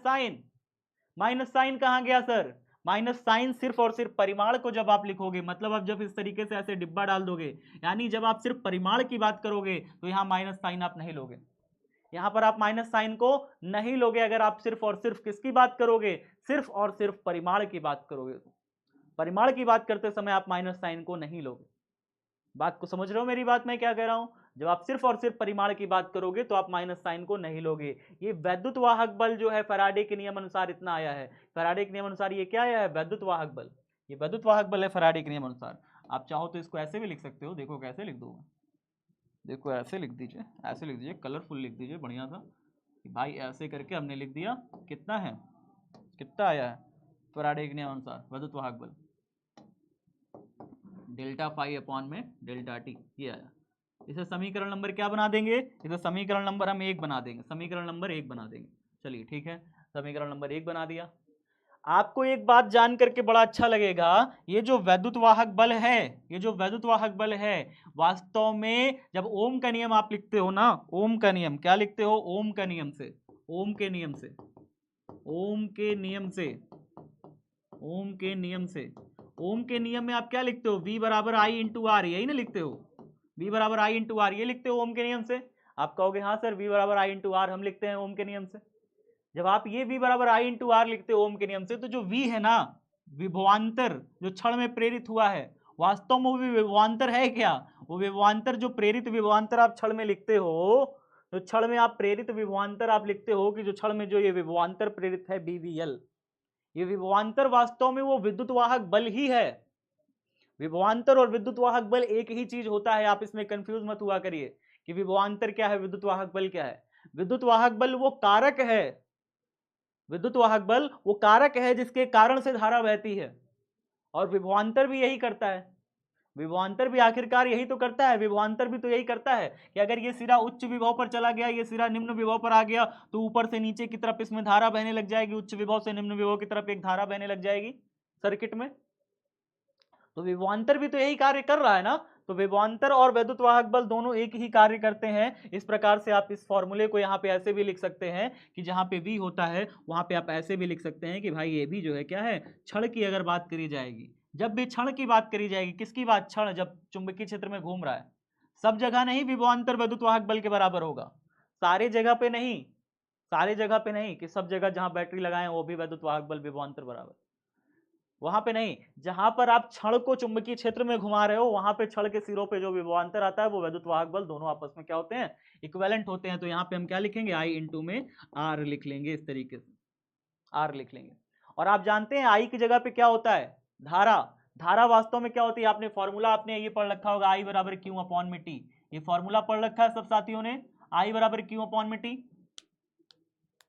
साइन कहाँ गया सर, माइनस साइन सिर्फ और सिर्फ परिमाण को जब आप लिखोगे, मतलब आप जब इस तरीके से ऐसे डिब्बा डाल दोगे, यानी जब आप सिर्फ परिमाण की बात करोगे तो यहाँ माइनस साइन आप नहीं लोगे, यहां पर आप माइनस साइन को नहीं लोगे। अगर आप सिर्फ और सिर्फ किसकी बात करोगे, सिर्फ और सिर्फ परिमाण की बात करोगे, तो परिमाण की बात करते समय आप माइनस साइन को नहीं लोगे। बात को समझ रहे हो मेरी बात, मैं क्या कह रहा हूं, जब आप सिर्फ और सिर्फ परिमाण की बात करोगे तो आप माइनस साइन को नहीं लोगे। ये वैद्युत वाहक बल जो है फैराडे के नियम अनुसार इतना आया है, फैराडे के नियम अनुसार ये क्या आया है, वैद्युत वाहक बल, ये वैद्युत वाहक बल है फैराडे के नियम अनुसार। आप चाहो तो इसको ऐसे भी लिख सकते हो, देखो कैसे लिख दूंगा, देखो ऐसे लिख दीजिए, ऐसे लिख दीजिए, कलरफुल लिख दीजिए बढ़िया सा कि भाई ऐसे करके हमने लिख दिया, कितना है, कितना आया है फैराडे के नियम अनुसार विद्युत वाहक बल, डेल्टा फाई अपॉन में डेल्टा टी, ये आया। इसे समीकरण नंबर क्या बना देंगे, इसे समीकरण नंबर हम 1 बना देंगे, समीकरण नंबर 1 बना देंगे। चलिए ठीक है, समीकरण नंबर 1 बना दिया। आपको एक बात जान करके बड़ा अच्छा लगेगा, ये जो वैद्युत वाहक बल है, ये जो वैद्युत वाहक बल है, वास्तव में जब ओम का नियम आप लिखते हो ना, ओम का नियम क्या लिखते हो, ओम का नियम से, ओम के नियम से, ओम के नियम से, ओम के नियम से, ओम के नियम में आप क्या लिखते हो, V बराबर आई इंटू आर, यही ना लिखते हो, V बराबर आई इंटू आर, ये लिखते हो ओम के नियम से। आप कहोगे हाँ सर V बराबर आई इंटू आर हम लिखते हैं ओम के नियम से। जब आप ये V बराबर आई इंटू आर लिखते हो ओम के नियम से, तो जो V है ना, विभवांतर जो क्षण में प्रेरित हुआ है, वास्तव में वो विभवांतर है क्या, वो विभवांतर जो प्रेरित विभवांतर आप क्षण में लिखते हो, तो क्षण में आप प्रेरित विभवांतर आप लिखते हो कि जो क्षण में जो ये विभवांतर प्रेरित है BVL, ये विभवांतर वास्तव में वो विद्युत वाहक बल ही है। विभवांतर और विद्युत वाहक बल एक ही चीज होता है, आप इसमें कंफ्यूज मत हुआ करिए कि विभवांतर क्या है, विद्युत वाहक बल क्या है। विद्युत वाहक बल वो कारक है, विद्युत वाहक बल वो कारक है जिसके कारण से धारा बहती है, और विभवांतर भी यही करता है। विभवांतर भी आखिरकार यही तो करता है, विभवांतर भी तो यही करता है कि अगर ये सिरा उच्च विभव पर चला गया, ये सिरा निम्न विभव पर आ गया, तो ऊपर से नीचे की तरफ इसमें धारा बहने लग जाएगी, उच्च विभव से निम्न विभव की तरफ एक धारा बहने लग जाएगी सर्किट में। तो विभवांतर भी तो यही कार्य कर रहा है ना। तो विभवांतर और वैद्युत वाहक बल दोनों एक ही कार्य करते हैं। इस प्रकार से आप इस फॉर्मूले को यहाँ पे ऐसे भी लिख सकते हैं कि जहाँ पे V होता है वहाँ पे आप ऐसे भी लिख सकते हैं कि भाई ये भी जो है क्या है, क्षण की अगर बात करी जाएगी, जब भी क्षण की बात करी जाएगी, किसकी बात, क्षण जब चुंबकीय क्षेत्र में घूम रहा है, सब जगह नहीं विभवांतर वैद्युत वाहक बल के बराबर होगा, सारे जगह पे नहीं, सारे जगह पे नहीं कि सब जगह जहां बैटरी लगाए वो भी वैद्युत वाहक बल विभवांतर बराबर, वहां पे नहीं। जहां पर आप क्षण को चुंबकीय क्षेत्र में घुमा रहे हो वहां पे क्षण के सिरों पे जो विभवांतर आता है वो वैद्युत वाहक बल दोनों आपस में क्या होते हैं, इक्विवेलेंट होते हैं। तो यहाँ पे हम क्या लिखेंगे, आई इंटू में आर लिख लेंगे, इस तरीके से आर लिख लेंगे। और आप जानते हैं आई की जगह पे क्या होता है, धारा। धारा वास्तव में क्या होती है, आपने फॉर्मूला आपने ये पढ़ रखा होगा, आई बराबर क्यू अपॉन में टी, ये फॉर्मूला पढ़ रखा है सब साथियों ने, आई बराबर क्यू अपॉन में टी।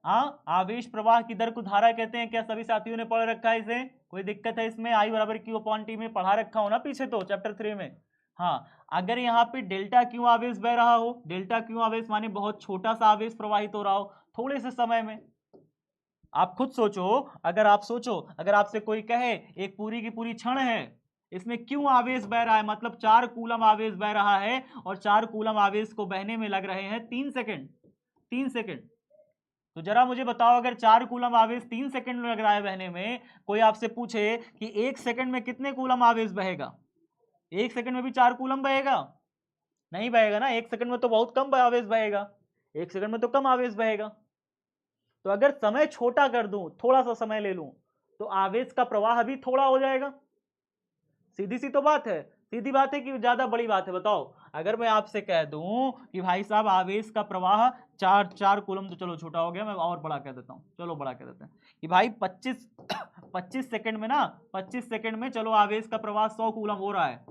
हाँ, आवेश प्रवाह की दर को धारा कहते हैं, क्या सभी साथियों ने पढ़ रखा है इसे, कोई दिक्कत है इसमें, आई बराबर क्यू अपॉन टी में पढ़ा रखा हो ना पीछे तो चैप्टर 3 में। हाँ, अगर यहाँ पे डेल्टा क्यू आवेश बह रहा हो, डेल्टा क्यू आवेश माने बहुत छोटा सा आवेश प्रवाहित हो रहा हो थोड़े से समय में, आप खुद सोचो, अगर आप सोचो, अगर आपसे कोई कहे एक पूरी की पूरी क्षण है, इसमें क्यों आवेश बह रहा है, मतलब 4 कूलम आवेश बह रहा है, और 4 कूलम आवेश को बहने में लग रहे हैं 3 सेकंड, 3 सेकंड। तो जरा मुझे बताओ, अगर 4 कूलम आवेश 3 सेकंड में लग रहा है बहने में, कोई आपसे पूछे कि 1 सेकंड में कितने कूलम आवेश बहेगा, 1 सेकंड में भी 4 कूलम बहेगा, नहीं बहेगा ना, 1 सेकंड में तो बहुत कम आवेश बहेगा, 1 सेकंड में तो कम आवेश बहेगा। तो अगर समय छोटा कर दूं, थोड़ा सा समय ले लूं, तो आवेश का प्रवाह भी थोड़ा हो जाएगा। सीधी सी तो बात है, सीधी बात है कि ज्यादा बड़ी बात है, बताओ। अगर मैं आपसे कह दूं कि भाई साहब आवेश का प्रवाह 4 कूलम, तो चलो छोटा हो गया, मैं और बड़ा कह देता हूं, चलो बड़ा कह देते हैं कि भाई 25 सेकंड में ना, 25 सेकंड में चलो आवेश का प्रवाह 100 कूलम हो रहा है,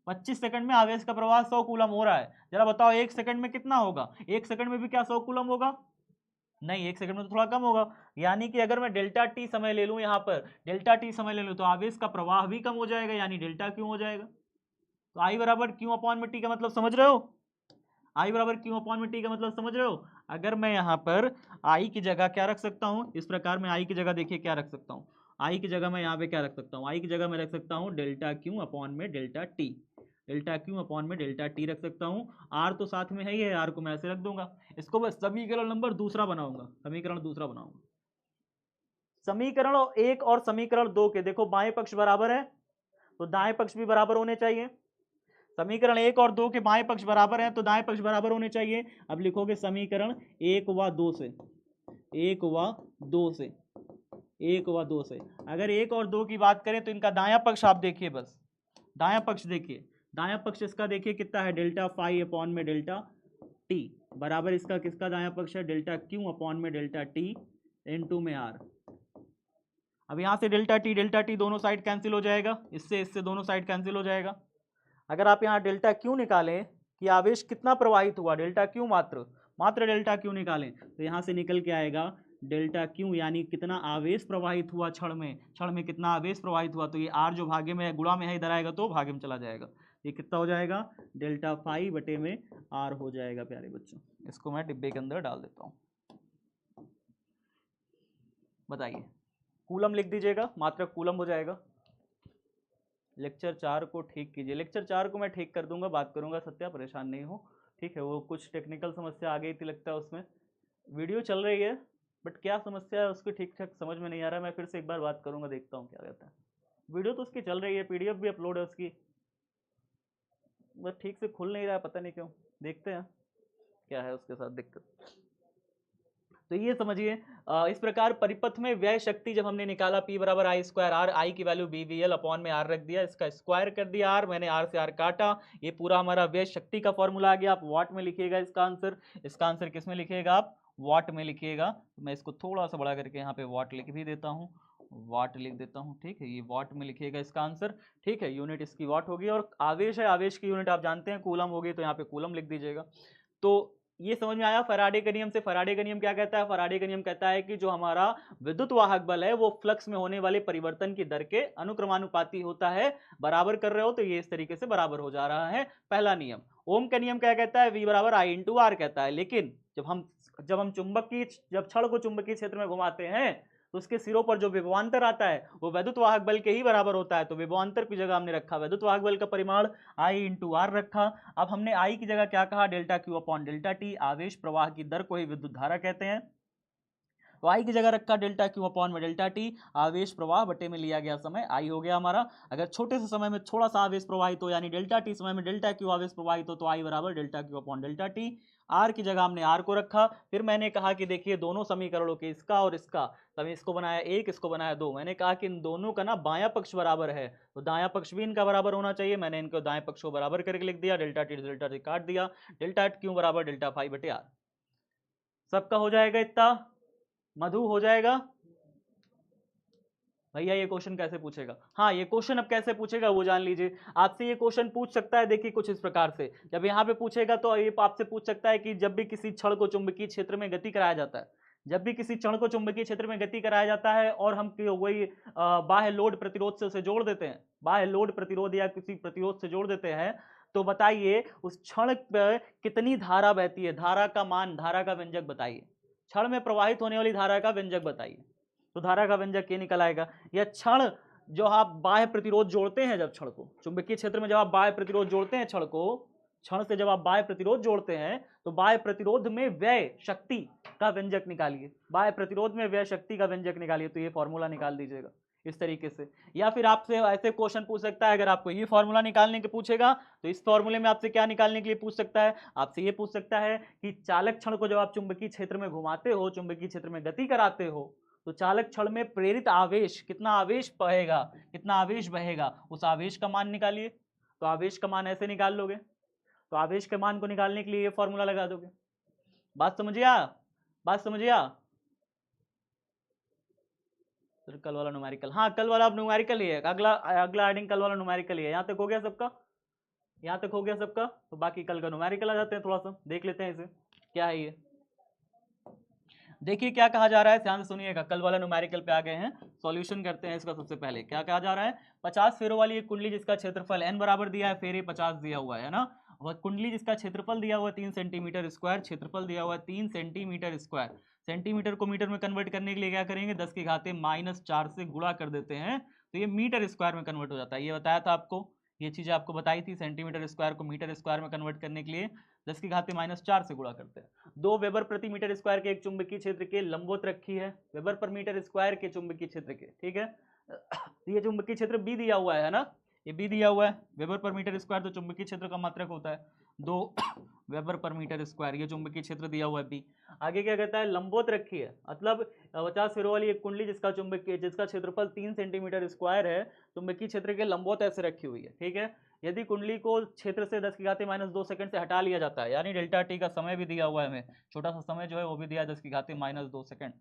25 सेकंड में आवेश का प्रवाह 100 कूलम हो रहा है, जरा बताओ 1 सेकंड में कितना होगा, 1 सेकंड में भी क्या 100 कूलम होगा, नहीं, 1 सेकंड में तो थोड़ा कम होगा। यानी कि अगर मैं डेल्टा टी समय ले लूं, यहाँ पर डेल्टा टी समय ले लूं, तो आवेश का प्रवाह भी कम हो जाएगा, यानी डेल्टा क्यू हो जाएगा। तो आई बराबर क्यू अपॉन में टी का मतलब समझ रहे हो, आई बराबर क्यू अपॉन में टी का मतलब समझ रहे हो। अगर मैं यहाँ पर आई की जगह क्या रख सकता हूँ, इस प्रकार मैं आई की जगह देखिए क्या रख सकता हूँ, आई की जगह मैं यहाँ पे क्या रख सकता हूँ, आई की जगह मैं रख सकता हूँ डेल्टा क्यू अपॉन में delta T, delta Q upon में डेल्टा टी रख सकता हूँ। आर तो साथ में है ही है, आर को मैं ऐसे रख दूंगा, इसको मैं समीकरण नंबर दूसरा बनाऊंगा, समीकरण दूसरा बनाऊंगा। समीकरण 1 और समीकरण 2 के देखो बाएं पक्ष बराबर है, तो दाएं पक्ष भी बराबर होने चाहिए। समीकरण 1 और 2 के बाएं पक्ष बराबर हैं, तो दाएं पक्ष बराबर होने चाहिए। अब लिखोगे समीकरण 1 व 2 से, 1 व 2 से, 1 व 2 से। अगर 1 और 2 की बात करें तो इनका दायां पक्ष आप देखिए, बस दायां पक्ष देखिए, दायां पक्ष इसका देखिए कितना है, डेल्टा फाई अपॉन में डेल्टा टी बराबर इसका किसका दायां पक्ष है, डेल्टा क्यू अपॉन में डेल्टा टी इनटू में आर। अब यहाँ से डेल्टा टी दोनों साइड कैंसिल हो जाएगा, इससे दोनों साइड कैंसिल हो जाएगा। अगर आप यहाँ डेल्टा क्यू निकालें कि आवेश कितना प्रवाहित हुआ, डेल्टा क्यू मात्र डेल्टा क्यू निकालें, तो यहाँ से निकल के आएगा डेल्टा क्यू यानी कितना आवेश प्रवाहित हुआ क्षण में कितना आवेश प्रवाहित हुआ। तो ये आर जो भागे में है, गुणा में है, इधर आएगा तो भागे में चला जाएगा, ये कितना हो जाएगा, डेल्टा फाई बटे में आर हो जाएगा। प्यारे बच्चों, इसको मैं डिब्बे के अंदर डाल देता हूँ, बताइए कूलम लिख दीजिएगा, मात्र कूलम हो जाएगा। लेक्चर 4 को ठीक कीजिए। लेक्चर 4 को मैं ठीक कर दूंगा, बात करूंगा सत्या, परेशान नहीं हो, ठीक है। वो कुछ टेक्निकल समस्या आ गई थी लगता है उसमें। वीडियो चल रही है बट क्या समस्या है उसकी ठीक ठाक समझ में नहीं आ रहा है। मैं फिर से एक बार बात करूंगा, देखता हूँ क्या रहता है। वीडियो तो उसकी चल रही है, पीडीएफ भी अपलोड है उसकी, बस ठीक से खुल नहीं रहा है, पता नहीं क्यों। देखते हैं क्या है उसके साथ दिक्कत। तो ये समझिए, इस प्रकार परिपथ में व्यय शक्ति जब हमने निकाला P बराबर आई स्क्वायर आर, आई की वैल्यू BVL अपॉन में आर रख दिया, इसका स्क्वायर कर दिया आर, मैंने आर से आर काटा, ये पूरा हमारा व्यय शक्ति का फॉर्मूला आ गया। आप वाट में लिखिएगा इसका आंसर। इसका आंसर किस में लिखिएगा आप? वाट में लिखिएगा। मैं इसको थोड़ा सा बड़ा करके यहाँ पे वाट लिख भी देता हूँ, वाट लिख देता हूँ, ठीक है। ये वाट में लिखिएगा इसका आंसर, ठीक है। यूनिट इसकी वाट होगी, और आवेश है, आवेश की यूनिट आप जानते हैं कूलम होगी, तो यहाँ पे कूलम लिख दीजिएगा। तो ये समझ में आया फैराडे का नियम से। फैराडे का नियम क्या कहता है? फैराडे का नियम कहता है कि जो हमारा विद्युत वाहक बल है वो फ्लक्स में होने वाले परिवर्तन की दर के अनुक्रमानुपाती होता है। बराबर कर रहे हो तो ये इस तरीके से बराबर हो जा रहा है, पहला नियम। ओम का नियम क्या कहता है? V बराबर I इंटू आर कहता है। लेकिन जब हम जब छड़ को चुंबकीय क्षेत्र में घुमाते हैं तो उसके सिरों पर जो विभवांतर आता है वो वैद्युत वाहक बल के ही बराबर होता है। तो विभवांतर की जगह हमने रखा वैद्युत वाहक बल का परिमाण I इंटू आर रखा। अब हमने I की जगह क्या कहा? Delta Q upon delta T. आवेश प्रवाह की दर को ही विद्युत धारा कहते हैं, तो आई की जगह रखा डेल्टा क्यू अपॉन में डेल्टा टी। आवेश प्रवाह बटे में लिया गया समय आई हो गया हमारा। अगर छोटे से समय में थोड़ा सा आवेश प्रवाहित हो, यानी डेल्टा टी समय में डेल्टा क्यू आवेश प्रवाहित हो, तो आई बराबर delta Q upon delta T. R की जगह हमने आर को रखा। फिर मैंने कहा कि देखिए दोनों समीकरणों के, इसका और इसका, तब इसको बनाया एक, इसको बनाया दो। मैंने कहा कि इन दोनों का ना बायां पक्ष बराबर है, तो दायां पक्ष भी इनका बराबर होना चाहिए। मैंने इनको दाएं पक्ष को बराबर करके लिख दिया, डेल्टा टी डेल्टा टी काट दिया, डेल्टा क्यू बराबर डेल्टा फाई बटे आर। सबका हो जाएगा इतना? मधु हो जाएगा? भैया ये क्वेश्चन कैसे पूछेगा? हाँ, ये क्वेश्चन अब कैसे पूछेगा वो जान लीजिए। आपसे ये क्वेश्चन पूछ सकता है, देखिए कुछ इस प्रकार से। जब यहाँ पे पूछेगा तो ये आपसे पूछ सकता है कि जब भी किसी छड़ को चुंबकीय क्षेत्र में गति कराया जाता है, जब भी किसी क्षण को चुंबकीय क्षेत्र में गति कराया जाता है और हम वही बाह्य लोड प्रतिरोध से उसे जोड़ देते हैं, बाह्य लोड प्रतिरोध या किसी प्रतिरोध से जोड़ देते हैं, तो बताइए उस क्षण पर कितनी धारा बहती है? धारा का मान, धारा का व्यंजक बताइए। क्षण में प्रवाहित होने वाली धारा का व्यंजक बताइए। तो धारा का व्यंजक ये निकल आएगा। या क्षण जो आप बाह्य प्रतिरोध जोड़ते हैं, जब क्षण को चुंबकीय क्षेत्र में जब आप बाह्य प्रतिरोध जोड़ते हैं, क्षण को क्षण से जब आप बाह्य प्रतिरोध जोड़ते हैं तो बाह्य प्रतिरोध में व्यय शक्ति का व्यंजक निकालिए। बाह्य प्रतिरोध में व्यय शक्ति का व्यंजक निकालिए, तो ये फॉर्मूला निकाल दीजिएगा इस तरीके से। या फिर आपसे ऐसे क्वेश्चन पूछ सकता है, अगर आपको ये फॉर्मूला निकालने के पूछेगा तो इस फॉर्मूले में आपसे क्या निकालने के लिए पूछ सकता है? आपसे ये पूछ सकता है कि चालक क्षण को जब आप चुंबकीय क्षेत्र में घुमाते हो, चुंबकीय क्षेत्र में गति कराते हो, तो चालक क्षण में प्रेरित आवेश, कितना आवेश बहेगा, कितना आवेश बहेगा, उस आवेश का मान निकालिए। तो आवेश का मान ऐसे निकाल लोगे, तो आवेश के मान को निकालने के लिए ये फॉर्मूला लगा दोगे। बात समझिए? बात समझिए? कल वाला न्यूमेरिकल, हाँ कल वाला अब न्यूमेरिकल ही है, अगला अगला एडिंग कल वाला न्यूमेरिकल ही है। यहाँ तक हो गया सबका? यहाँ तक हो गया सबका? तो बाकी कल का न्यूमेरिकल आ जाते हैं, थोड़ा सा देख लेते हैं इसे क्या है ये। देखिए क्या कहा जा रहा है, ध्यान से सुनिएगा। कल वाला न्यूमेरिकल पे आ गए हैं, सॉल्यूशन करते हैं इसका। सबसे पहले क्या कहा जा रहा है? 50 फेरों वाली एक कुंडली जिसका क्षेत्रफल n बराबर दिया है, फेरे 50 दिया हुआ है ना। वह कुंडली जिसका क्षेत्रफल दिया हुआ है 3 सेंटीमीटर स्क्वायर, क्षेत्रफल दिया हुआ है 3 सेंटीमीटर स्क्वायर। सेंटीमीटर को मीटर में कन्वर्ट करने के लिए क्या करेंगे? 10 की घाते -4 से गुणा कर देते हैं, तो ये मीटर स्क्वायर में कन्वर्ट हो जाता है। ये बताया था आपको, ये चीजें आपको बताई थी। सेंटीमीटर स्क्वायर को मीटर स्क्वायर में कन्वर्ट करने के लिए 10 की घाते -4 से गुणा करते हैं। 2 वेबर प्रति मीटर स्क्वायर के एक चुंबकीय क्षेत्र के लंबवत रखी है, वेबर पर मीटर स्क्वायर के चुंबकीय क्षेत्र के, ठीक है। ये चुंबकीय क्षेत्र बी दिया हुआ है ना, ये बी दिया हुआ है। वेबर पर मीटर स्क्वायर तो चुंबकीय क्षेत्र का मात्रक होता है, 2 वेबर पर मीटर स्क्वायर, ये चुंबकीय क्षेत्र दिया हुआ है बी। आगे क्या कहता है? लंबवत रखी है, मतलब 50 फेरों वाली एक कुंडली जिसका क्षेत्रफल 3 सेंटीमीटर स्क्वायर है, चुंबकीय क्षेत्र के लंबवत ऐसे रखी हुई है, ठीक है। यदि कुंडली को क्षेत्र से 10 की घाते -2 सेकंड से हटा लिया जाता है, यानी डेल्टा टी का समय भी दिया हुआ है हमें, छोटा सा समय जो है वो भी दिया है 10 की घाते -2 सेकंड,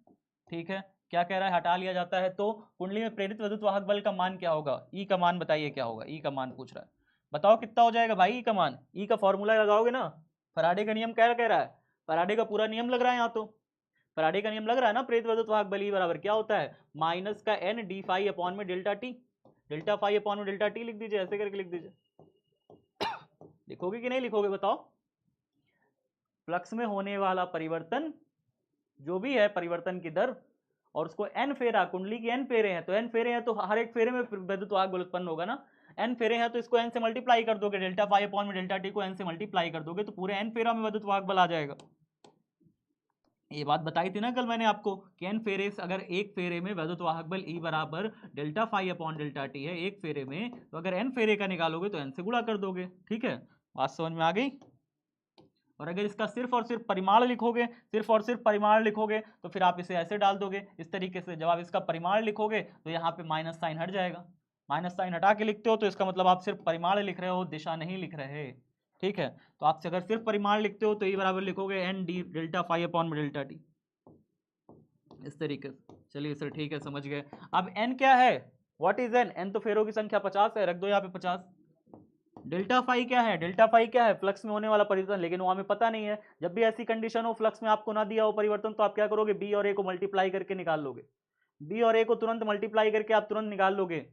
ठीक है। क्या कह रहा है? हटा लिया जाता है तो कुंडली में प्रेरित विद्युत वाहक बल का मान क्या होगा? ई का मान बताइए क्या होगा? ई का मान पूछ रहा है, बताओ कितना हो जाएगा भाई ई का मान? ई का फॉर्मूला लगाओगे ना, फराडे का नियम क्या कह रहा है? फराडे का पूरा नियम लग रहा है यहाँ तो, फराडे का नियम लग रहा है ना। प्रेरित विद्युत वाहक बल ई बराबर क्या होता है? माइनस का n डी फाई अपॉन में delta T, delta phi upon में डेल्टा टी लिख दीजिए, ऐसे करके लिख दीजिए। लिखोगे कि नहीं लिखोगे बताओ? फ्लक्स में होने वाला परिवर्तन जो भी है, परिवर्तन की दर, और उसको n फेरा, कुंडली की n फेरे हैं, तो n फेरे हैं तो हर एक फेरे में वैद्युत वाहक बल उत्पन्न होगा ना। n फेरे हैं तो इसको n से मल्टीप्लाई कर दोगे, डेल्टा फाई अपॉन में डेल्टा टी को n से मल्टीप्लाई कर दोगे तो पूरे n फेरा में वैद्युत वाहक बल आ जाएगा। ये बात बताई थी ना कल मैंने आपको कि n फेरे से अगर एक फेरे में वैद्युत वाहक बल E बराबर delta phi upon delta T है एक फेरे में, तो अगर n फेरे का निकालोगे तो n से गुणा कर दोगे। ठीक है, बात समझ में आ गई। और अगर इसका सिर्फ और सिर्फ परिमाण लिखोगे, सिर्फ और सिर्फ परिमाण लिखोगे तो फिर आप इसे ऐसे डाल दोगे इस तरीके से। जब आप इसका परिमाण लिखोगे तो यहाँ पे माइनस साइन हट जाएगा, माइनस साइन हटा के लिखते हो तो इसका मतलब आप सिर्फ परिमाण लिख रहे हो, दिशा नहीं लिख रहे। ठीक है, तो आपसे अगर सिर्फ परिमाण लिखते हो तो ये बराबर लिखोगे N D delta phi upon में डेल्टा टी, इस तरीके से। चलिए सर ठीक है, समझ गए। अब एन क्या है, व्हाट इज एन? एन तो फेरों की संख्या 50 है, रख दो यहाँ पे 50। डेल्टा फाई क्या है? डेल्टा फाई क्या है? फ्लक्स में होने वाला परिवर्तन, लेकिन वो हमें पता नहीं है। जब भी ऐसी कंडीशन हो फ्लक्स में आपको ना दिया हो परिवर्तन, तो आप क्या करोगे, बी और ए को मल्टीप्लाई करके निकाल लोगे। बी और ए को तुरंत मल्टीप्लाई करके आप तुरंत निकाल लोगे।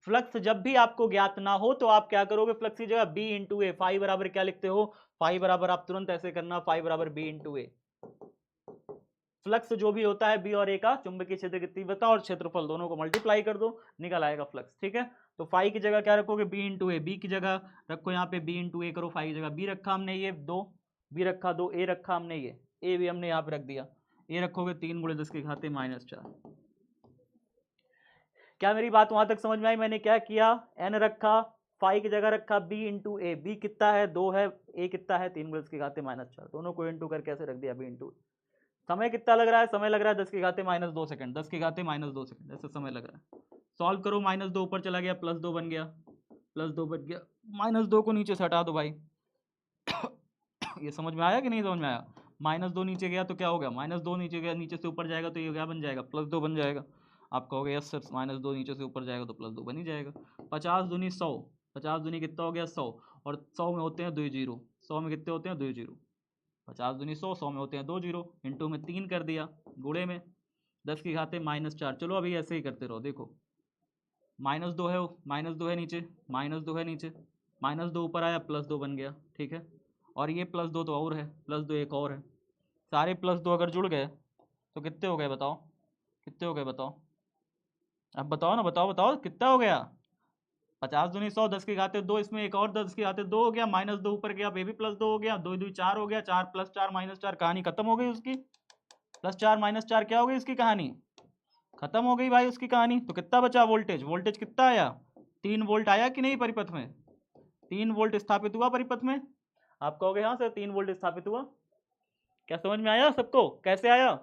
फ्लक्स जब भी आपको ज्ञात ना हो तो आप क्या करोगे, फ्लक्स की जगह बी इंटू ए, फाई बराबर क्या लिखते हो, फाई बराबर आप तुरंत ऐसे करना, फाई बराबर बी इंटू ए। फ्लक्स जो भी होता है बी और ए का, चुंबकीय क्षेत्र की तीव्रता और क्षेत्रफल दोनों को मल्टीप्लाई कर दो, निकल आएगा फ्लक्स। ठीक है, तो फाई की जगह क्या रखोगे, बी इंटू ए। बी की जगह रखो यहाँ पे बी इंटू ए करो, फाई की जगह बी रखा हमने ये 2, बी रखा 2, ए रखा हमने ये, ए भी हमने यहाँ पे रख दिया। ए रखोगे 3 गुणे 10 के घाते -4। क्या मेरी बात वहां तक समझ में आई? मैंने क्या किया, एन रखा, फाई की जगह रखा बी इंटू ए। बी कितना है, 2 है, ए कितना है, 3 गुणे 10 के घाते -4, दोनों को इंटू करके ऐसे रख दिया बी इंटू। समय कितना लग रहा है, समय लग रहा है 10 के घाते -2 सेकंड, 10 के घाते -2 सेकंड ऐसा समय लग रहा है। सॉल्व करो, -2 ऊपर चला गया, +2 बन गया, +2 बन गया, -2 को नीचे से हटा दो भाई। ये समझ में आया कि नहीं समझ में आया? -2 नीचे गया तो क्या हो गया, -2 नीचे गया, नीचे से ऊपर जाएगा तो ये क्या बन जाएगा, +2 बन जाएगा। आप कहोगे यस सर, -2 नीचे से ऊपर जाएगा तो +2 बन ही जाएगा। 50 दूनी 100, 50 दूनी कितना हो गया 100, और 100 में होते हैं 2 जीरो, 100 में कितने होते हैं 2 जीरो, 50 दूनी 100, 100 में होते हैं 2 जीरो, इंटू में 3 कर दिया, गुणे में 10 के घाते -4। चलो अभी ऐसे ही करते रहो, देखो -2 है, -2 है नीचे, -2 है नीचे, -2 ऊपर आया, +2 बन गया। ठीक है, और ये +2 तो और है, +2 एक और है, सारे +2 अगर जुड़ गए तो कितने हो गए बताओ, कितने हो गए बताओ, अब बताओ ना, बताओ बताओ कितना हो गया। 50 दूनी 100, 10 के घाते 2, इसमें एक और 10 के घाते 2 हो गया, -2 ऊपर गया, ये भी +2 हो गया, 2 2 4 हो गया, 4 + 4 -4, कहानी खत्म हो गई उसकी। +4 -4 क्या हो गई उसकी कहानी, खत्म हो गई भाई उसकी कहानी। तो कितना बचा वोल्टेज, वोल्टेज कितना आया, 3 वोल्ट आया कि नहीं परिपथ में, 3 वोल्ट स्थापित हुआ परिपथ में। आप कहोगे हाँ सर 3 वोल्ट स्थापित हुआ। क्या समझ में आया सबको, कैसे आया?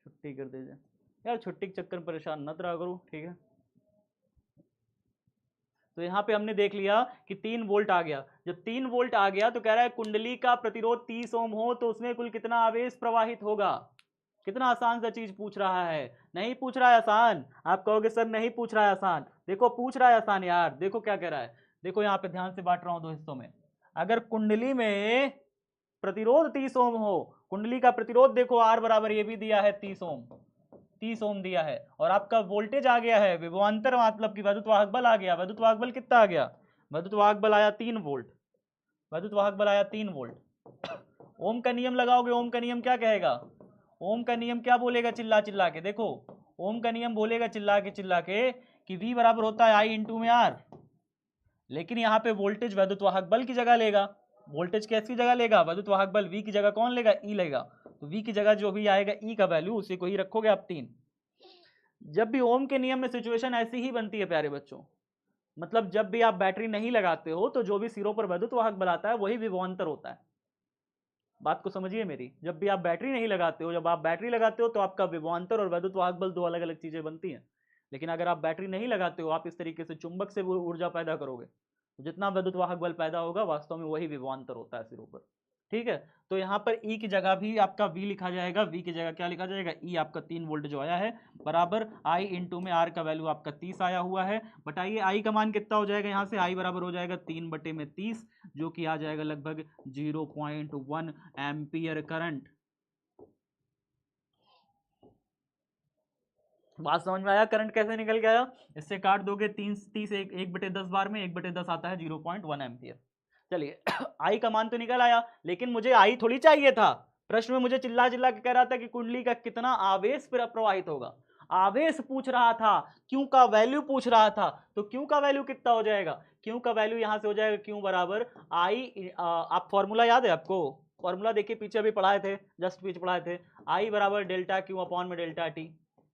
छुट्टी कर दीजिए यार, छुट्टी के चक्कर में परेशान मत रहा करो। ठीक है, तो यहाँ पे हमने देख लिया कि 3 वोल्ट आ गया। जब 3 वोल्ट आ गया तो कह रहा है कुंडली का प्रतिरोध 30 ओम हो तो उसमें कुल कितना आवेश प्रवाहित होगा। कितना आसान सा चीज पूछ रहा है, नहीं पूछ रहा है आसान। आप कहोगे सर नहीं पूछ रहा है आसान, देखो पूछ रहा है आसान यार, देखो क्या कह रहा है। देखो यहाँ पे ध्यान से बांट रहा हूं 2 हिस्सों में। अगर कुंडली में प्रतिरोध 30 ओम हो, कुंडली का प्रतिरोध देखो आर बराबर ये भी दिया है 30 ओम, 30 ओम दिया है, और आपका वोल्टेज आ गया है विभवांतर, मतलब कि वैद्युत वाहक बल आ गया। वैद्युत वाहक बल कितना आ गया, वैद्युत वाहक बल आया 3 वोल्ट, वैद्युत वाहक बल आया 3 वोल्ट। ओम का नियम लगाओगे, ओम का नियम क्या कहेगा, ओम का नियम क्या बोलेगा चिल्ला चिल्ला के, देखो ओम का नियम बोलेगा चिल्ला के कि V बराबर होता है I इंटू में R। लेकिन यहाँ पे वोल्टेज वैद्युत वाहक बल की जगह लेगा, वोल्टेज कैसी जगह लेगा, वैद्युत वाहक बल V की जगह कौन लेगा, E लेगा। तो V की जगह जो भी आएगा E का वैल्यू उसी को ही रखोगे आप 3। जब भी ओम के नियम में सिचुएशन ऐसी ही बनती है प्यारे बच्चों, मतलब जब भी आप बैटरी नहीं लगाते हो तो जो भी सिरों पर वैद्युत वाहक बल आता है वही विभवांतर होता है। बात को समझिए मेरी, जब भी आप बैटरी नहीं लगाते हो, जब आप बैटरी लगाते हो तो आपका विभवांतर और वैद्युत वाहक बल 2 अलग अलग चीजें बनती हैं। लेकिन अगर आप बैटरी नहीं लगाते हो, आप इस तरीके से चुंबक से ऊर्जा पैदा करोगे, तो जितना वैद्युत वाहक बल पैदा होगा वास्तव में वही विभवांतर होता है सिरों पर। ठीक है, तो यहाँ पर E की जगह भी आपका V लिखा जाएगा, V की जगह क्या लिखा जाएगा, E आपका 3 वोल्ट जो आया है बराबर I इंटू में R का वैल्यू आपका 30 आया हुआ है। बताइए I का मान कितना हो जाएगा, यहाँ से I बराबर हो जाएगा 3/30, जो कि आ जाएगा लगभग 0.1 एम्पियर करंट। बात समझ में आया, करंट कैसे निकल गया, इससे काट दोगे 30 1/10 बार में 1/10 आता है 0.1 एम्पियर। चलिए आई का मान तो निकल आया, लेकिन मुझे आई थोड़ी चाहिए था। प्रश्न में मुझे चिल्ला चिल्ला के कह रहा था कि कुंडली का कितना आवेश प्रवाहित होगा, आवेश पूछ रहा था, क्यू का वैल्यू पूछ रहा था। तो क्यू का वैल्यू कितना हो जाएगा, क्यू का वैल्यू यहां से हो जाएगा क्यू बराबर आई, आप फॉर्मूला याद है आपको, फॉर्मूला देखिए पीछे अभी पढ़ाए थे, जस्ट पीछे पढ़ाए थे, आई बराबर डेल्टा क्यू अपॉन में डेल्टा टी,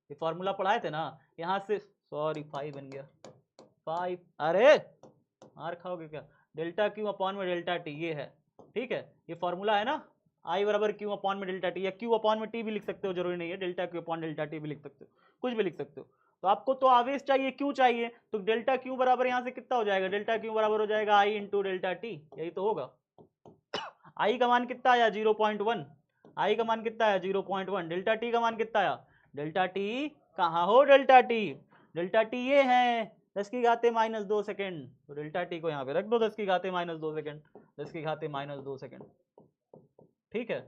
ये फॉर्मूला पढ़ाए थे ना। यहां से सॉरी 5 बन गया 5, अरे मार खाओगे क्या, डेल्टा क्यू अपॉन में डेल्टा टी ये है, ठीक है, ये फॉर्मूला है ना, आई बराबर क्यू अपॉन में डेल्टा टी, या क्यू अपॉन में टी भी लिख सकते हो, जरूरी नहीं है delta Q upon delta T भी लिख सकते हो, कुछ भी लिख सकते हो। तो आपको तो आवेश चाहिए, क्यू चाहिए, तो डेल्टा क्यू बराबर यहाँ से कितना हो जाएगा, डेल्टा क्यू बराबर हो जाएगा आई इंटू डेल्टा टी, यही तो होगा। आई का मान कितना आया 0.1, आई का मान कितना आया 0.1, डेल्टा टी का मान कितना आया, डेल्टा टी कहाँ हो, डेल्टा टी, डेल्टा टी ये है 10 की घाते माइनस 2 सेकेंड, तो डेल्टा टी को यहाँ पे रख दो 10 की घाते माइनस 2 सेकेंड, 10 की घाते माइनस 2 सेकेंड, ठीक है,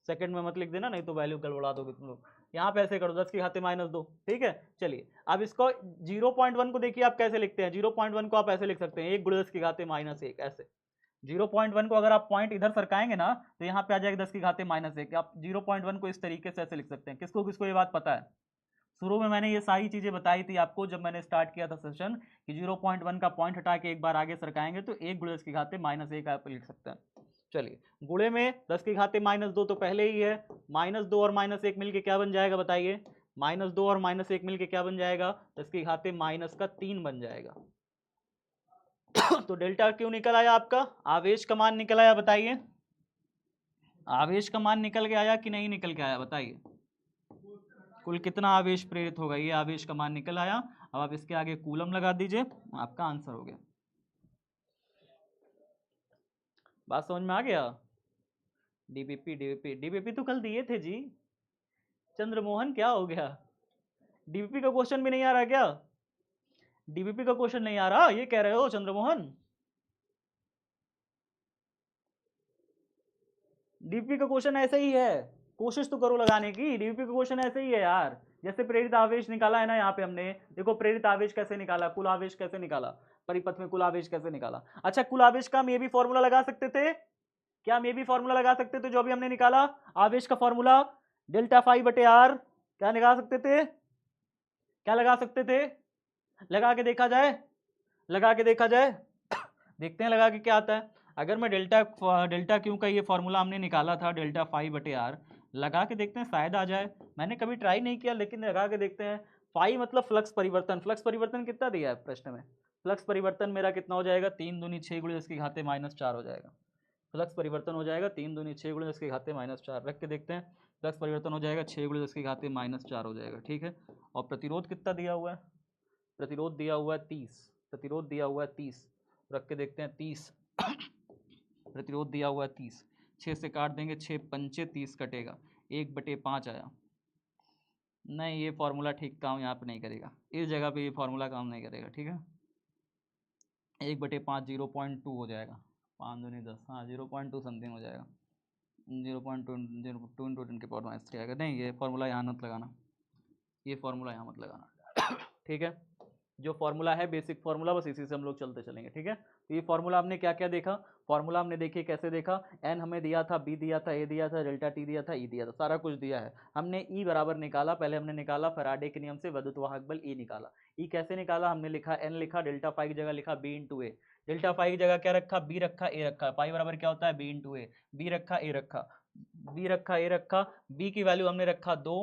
सेकंड में मत लिख देना नहीं तो वैल्यू गड़बड़ा दोगे तुम लोग, यहाँ पे ऐसे करो 10 की घाते माइनस 2, ठीक है। चलिए अब इसको 0.1 को देखिए आप कैसे लिखते हैं, 0.1 को आप ऐसे लिख सकते हैं 1 गुणे 10 की घाते माइनस 1, ऐसे 0.1 को अगर आप पॉइंट इधर सरकाएंगे ना तो यहाँ पे आ जाएगा 10 की घाते माइनस 1, आप 0.1 को इस तरीके से ऐसे लिख सकते हैं। किसको किसको ये बात पता है, शुरू में मैंने ये सारी चीजें बताई थी आपको जब मैंने स्टार्ट किया था सेशन कि 0.1 का पॉइंट हटा के एक बार आगे सरकाएंगे तो 1 गुणे 10 की घाते माइनस 1 आप लिख सकते हैं। चलिए गुणे में 10 की घाते माइनस 2 तो पहले ही है, माइनस 2 और माइनस 1 मिलके क्या बन जाएगा बताइए, माइनस 2 और माइनस 1 मिलके क्या बन जाएगा, 10 की घाते माइनस का 3 बन जाएगा। तो डेल्टा क्यू निकल आया आपका, आवेश का मान निकल आया, बताइए आवेश का मान निकल के आया कि नहीं निकल के आया, बताइए कुल कितना आवेश प्रेरित होगा, ये आवेश का मान निकल आया। अब आप इसके आगे कूलम लगा दीजिए, आपका आंसर हो गया। बात समझ में आ गया, डीबीपी डीबीपी डीबीपी तो कल दिए थे जी, चंद्रमोहन क्या हो गया, डीबीपी का क्वेश्चन भी नहीं आ रहा क्या, डीबीपी का क्वेश्चन नहीं आ रहा ये कह रहे हो चंद्रमोहन, डीबीपी का क्वेश्चन ऐसे ही है, कोशिश तो करो लगाने की, डीबीपी का क्वेश्चन ऐसे ही है यार, जैसे प्रेरित आवेश निकाला है ना यहाँ पे हमने, देखो प्रेरित आवेश कैसे निकाला, कुल आवेश कैसे निकाला, परिपथ में कुल आवेश कैसे निकाला। अच्छा कुल आवेश का हम ये भी फॉर्मूला लगा सकते थे, क्या हम ये भी फॉर्मूला लगा सकते थे जो अभी हमने निकाला आवेश का फॉर्मूला, डेल्टा फाई बटे आर, क्या लगा सकते थे, क्या लगा सकते थे, लगा के देखा जाए, लगा के देखा जाए, देखते हैं लगा के क्या आता है। अगर मैं डेल्टा क्यू का ये फॉर्मूला हमने निकाला था डेल्टा फाई बटे आर, लगा के देखते हैं शायद आ जाए, मैंने कभी ट्राई नहीं किया लेकिन लगा के देखते हैं। फाई मतलब फ्लक्स परिवर्तन, फ्लक्स परिवर्तन कितना दिया है प्रश्न में, फ्लक्स परिवर्तन मेरा कितना हो जाएगा 3 दूनी 6 गुणे 10 की घाते माइनस 4 हो जाएगा, फ्लक्स परिवर्तन हो जाएगा 3 दूनी 6 गुणे 10 की घाते माइनस 4, रख के देखते हैं, फ्लक्स परिवर्तन हो जाएगा 6 गुणे 10 की घाते माइनस 4 हो जाएगा, ठीक है। और प्रतिरोध कितना दिया हुआ है, प्रतिरोध दिया हुआ है 30, प्रतिरोध दिया हुआ है 30, रख के देखते हैं 30 प्रतिरोध दिया हुआ है 30, 6 से काट देंगे 6 पंचे 30 कटेगा, 1/5 आया, नहीं ये फॉर्मूला ठीक काम यहाँ पे नहीं करेगा, इस जगह पे ये फॉर्मूला काम नहीं करेगा, ठीक है। 1/5 0.2 हो जाएगा, 5 दूनी 10, हाँ 0.2 समथिंग हो जाएगा, 0.2 इंटू 10 के पावर माइनस 3 आएगा, नहीं ये फॉर्मूला यहाँ मत लगाना, ये फॉर्मूला यहाँ मत लगाना, ठीक है। जो फॉर्मूला है बेसिक फॉर्मूला बस इसी से हम लोग चलते चलेंगे, ठीक है। तो ये फॉर्मूला हमने क्या क्या देखा, फॉर्मूला हमने देखिए कैसे देखा, एन हमें दिया था, बी दिया था, ए दिया था, डेल्टा टी दिया था, ई दिया था, सारा कुछ दिया है। हमने ई बराबर निकाला, पहले हमने निकाला फैराडे के नियम से विद्युत वाहक बल ई निकाला। ई कैसे निकाला, हमने लिखा एन लिखा, डेल्टा फाई की जगह लिखा बी इंटू ए, डेल्टा फाई की जगह क्या रखा, बी रखा ए रखा, पाई बराबर क्या होता है बी इंटू ए, बी रखा ए रखा, बी रखा ए रखा, बी की वैल्यू हमने रखा 2,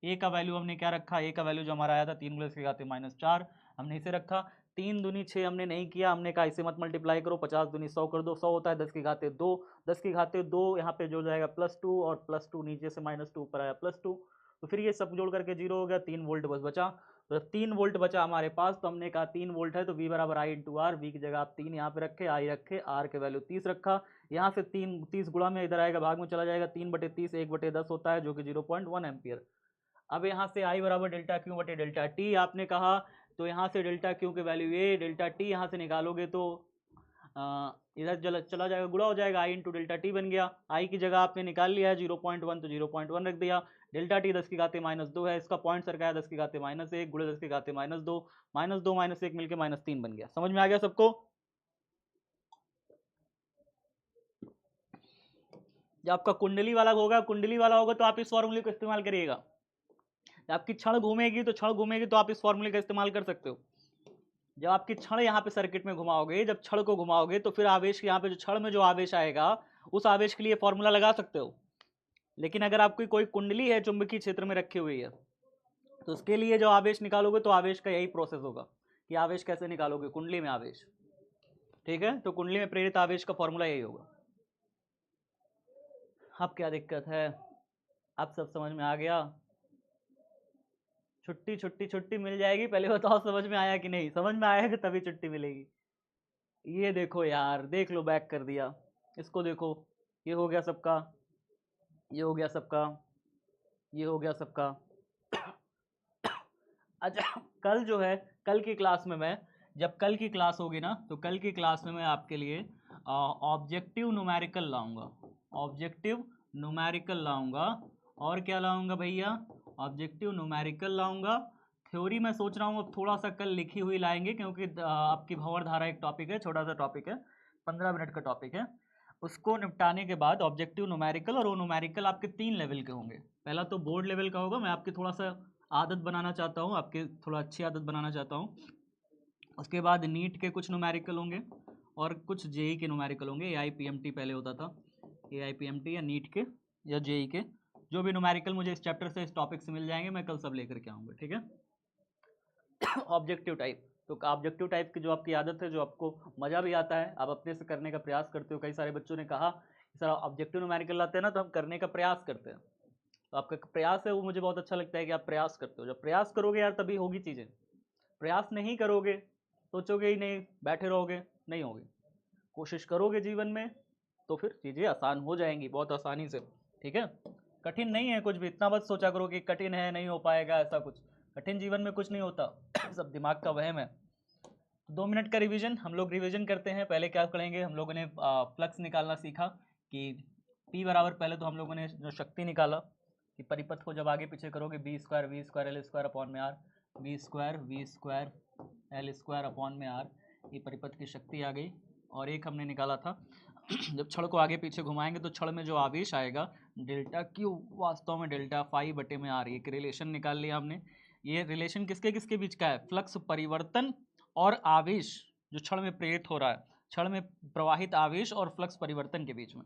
ए का वैल्यू हमने क्या रखा, ए का वैल्यू जो हमारा आया था 3 गुणे 10 की घाते माइनस 4, हमने इसे रखा। 3 दूनी 6 हमने नहीं किया, हमने कहा इसे मत मल्टीप्लाई करो, 50 दूनी 100 कर दो, 100 होता है 10 की घाते 2, 10 की घाते 2 यहाँ पे जो जाएगा +2 और +2 नीचे से -2 ऊपर आया +2, तो फिर ये सब जोड़ करके 0 हो गया, 3 वोल्ट बस बचा। तो 3 वोल्ट बचा हमारे पास, तो हमने कहा 3 वोल्ट है तो V बराबर आई इंटू आर, वी की जगह आप 3 यहाँ पे रखे, आई रखे, आर के वैल्यू 30 रखा, यहाँ से 30 गुणा में इधर आएगा भाग में चला जाएगा, 3/30 1/10 होता है जो कि 0.1 एम्पियर। अब यहाँ से आई बराबर डेल्टा क्यू बटे डेल्टा टी आपने कहा, तो यहाँ से डेल्टा क्यू के वैल्यू ए, डेल्टा टी यहाँ से निकालोगे तो इधर चला जाएगा, गुणा हो जाएगा, आई इंटू डेल्टा टी बन गया। आई की जगह आपने निकाल लिया है 0.1 तो 0.1 रख दिया, डेल्टा टी 10 की घाते -2 है, इसका पॉइंट सरकाया 10 की घाते -1 गुणे 10 की घाते -2 -2 -1 मिलकर -3 बन गया। समझ में आ गया सबको, जब आपका कुंडली वाला होगा तो आप इस फॉर्मूले को इस्तेमाल करिएगा। जब आपकी क्षण घूमेगी तो आप इस फॉर्मूले का इस्तेमाल कर सकते हो। जब आपकी क्षण यहाँ पे सर्किट में घुमाओगे, जब क्षण को घुमाओगे तो फिर आवेश यहाँ पे जो क्षण में जो आवेश आएगा उस आवेश के लिए फॉर्मूला लगा सकते हो। लेकिन अगर आपकी कोई कुंडली है चुंबकीय क्षेत्र में रखी हुई है तो उसके लिए जो आवेश निकालोगे तो आवेश का यही प्रोसेस होगा कि आवेश कैसे निकालोगे, कुंडली में आवेश। ठीक है, तो कुंडली में प्रेरित आवेश का फॉर्मूला यही होगा। अब क्या दिक्कत है, अब सब समझ में आ गया? छुट्टी छुट्टी छुट्टी मिल जाएगी, पहले बताओ समझ में आया कि नहीं? समझ में आएगा तभी छुट्टी मिलेगी। ये देखो यार, देख लो, बैक कर दिया इसको, देखो ये हो गया सबका, ये हो गया सबका, ये हो गया सबका। अच्छा, कल जो है, कल की क्लास में मैं, जब कल की क्लास होगी ना तो कल की क्लास में मैं आपके लिए ऑब्जेक्टिव न्यूमेरिकल लाऊंगा, ऑब्जेक्टिव न्यूमेरिकल लाऊंगा। और क्या लाऊंगा भैया? ऑब्जेक्टिव न्यूमेरिकल लाऊंगा। थ्योरी मैं सोच रहा हूँ अब थोड़ा सा कल लिखी हुई लाएंगे, क्योंकि आपकी भंवर धारा एक टॉपिक है, छोटा सा टॉपिक है, 15 मिनट का टॉपिक है। उसको निपटाने के बाद ऑब्जेक्टिव न्यूमेरिकल, और वो न्यूमेरिकल आपके 3 लेवल के होंगे। पहला तो बोर्ड लेवल का होगा, मैं आपकी थोड़ा सा आदत बनाना चाहता हूँ, आपके थोड़ा अच्छी आदत बनाना चाहता हूँ। उसके बाद नीट के कुछ न्यूमेरिकल होंगे और कुछ जेई के न्यूमेरिकल होंगे। AIPMT पहले होता था, AIPMT या नीट के या जेई के, जो भी न्यूमेरिकल मुझे इस चैप्टर से, इस टॉपिक से मिल जाएंगे, मैं कल सब लेकर के आऊँगा। ठीक है। ऑब्जेक्टिव टाइप, तो ऑब्जेक्टिव टाइप की जो आपकी आदत है, जो आपको मज़ा भी आता है, आप अपने से करने का प्रयास करते हो। कई सारे बच्चों ने कहा सर ऑब्जेक्टिव न्यूमेरिकल लाते हैं ना तो हम करने का प्रयास करते हैं, तो आपका प्रयास है वो मुझे बहुत अच्छा लगता है कि आप प्रयास करते हो। जब प्रयास करोगे यार तभी होगी चीज़ें, प्रयास नहीं करोगे, सोचोगे ही नहीं, बैठे रहोगे, नहीं होगी। कोशिश करोगे जीवन में तो फिर चीज़ें आसान हो जाएंगी बहुत आसानी से। ठीक है, कठिन नहीं है कुछ भी, इतना बस सोचा करो कि कठिन है, नहीं हो पाएगा, ऐसा कुछ कठिन जीवन में कुछ नहीं होता। सब दिमाग का वहम है। 2 मिनट का रिवीजन हम लोग रिवीजन करते हैं। पहले क्या करेंगे, हम लोगों ने फ्लक्स निकालना सीखा कि P बराबर, पहले तो हम लोगों ने जो शक्ति निकाला कि परिपथ को जब आगे पीछे करोगे B² V² L² अपॉन में R, V² L² अपॉन में R, ये परिपथ की शक्ति आ गई। और एक हमने निकाला था जब छड़ को आगे पीछे घुमाएंगे तो छड़ में जो आवेश आएगा डेल्टा Q वास्तव में डेल्टा फाई बटे में R, एक रिलेशन निकाल लिया हमने। ये रिलेशन किसके किसके बीच का है? फ्लक्स परिवर्तन और आवेश जो क्षण में प्रेरित हो रहा है, क्षण में प्रवाहित आवेश और फ्लक्स परिवर्तन के बीच में।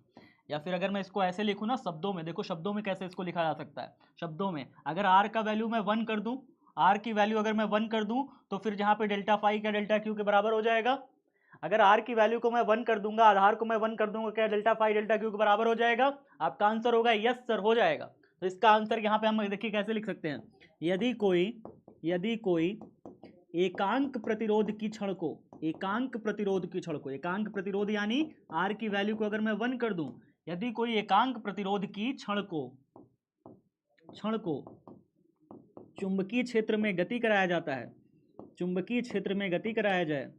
या फिर अगर मैं इसको ऐसे लिखूँ ना शब्दों में, देखो शब्दों में कैसे इसको लिखा जा सकता है। शब्दों में अगर R का वैल्यू मैं 1 कर दूं, R की वैल्यू अगर मैं 1 कर दूं तो फिर जहाँ पे डेल्टा फाई का डेल्टा क्यू के बराबर हो जाएगा। अगर R की वैल्यू को मैं 1 कर दूंगा, आधार को मैं 1 कर दूंगा, क्या डेल्टा फाई डेल्टा क्यू के बराबर हो जाएगा? आपका आंसर होगा यस सर, हो जाएगा। तो इसका आंसर यहाँ पे हम देखिए कैसे लिख सकते हैं। यदि कोई एकांक प्रतिरोध की क्षण को, एकांक प्रतिरोध की क्षण को, एकांक प्रतिरोध यानी R की वैल्यू को अगर मैं 1 कर दूं, यदि कोई एकांक प्रतिरोध की क्षण को चुंबकीय क्षेत्र में गति कराया जाता है, चुंबकीय क्षेत्र में गति कराया जाए,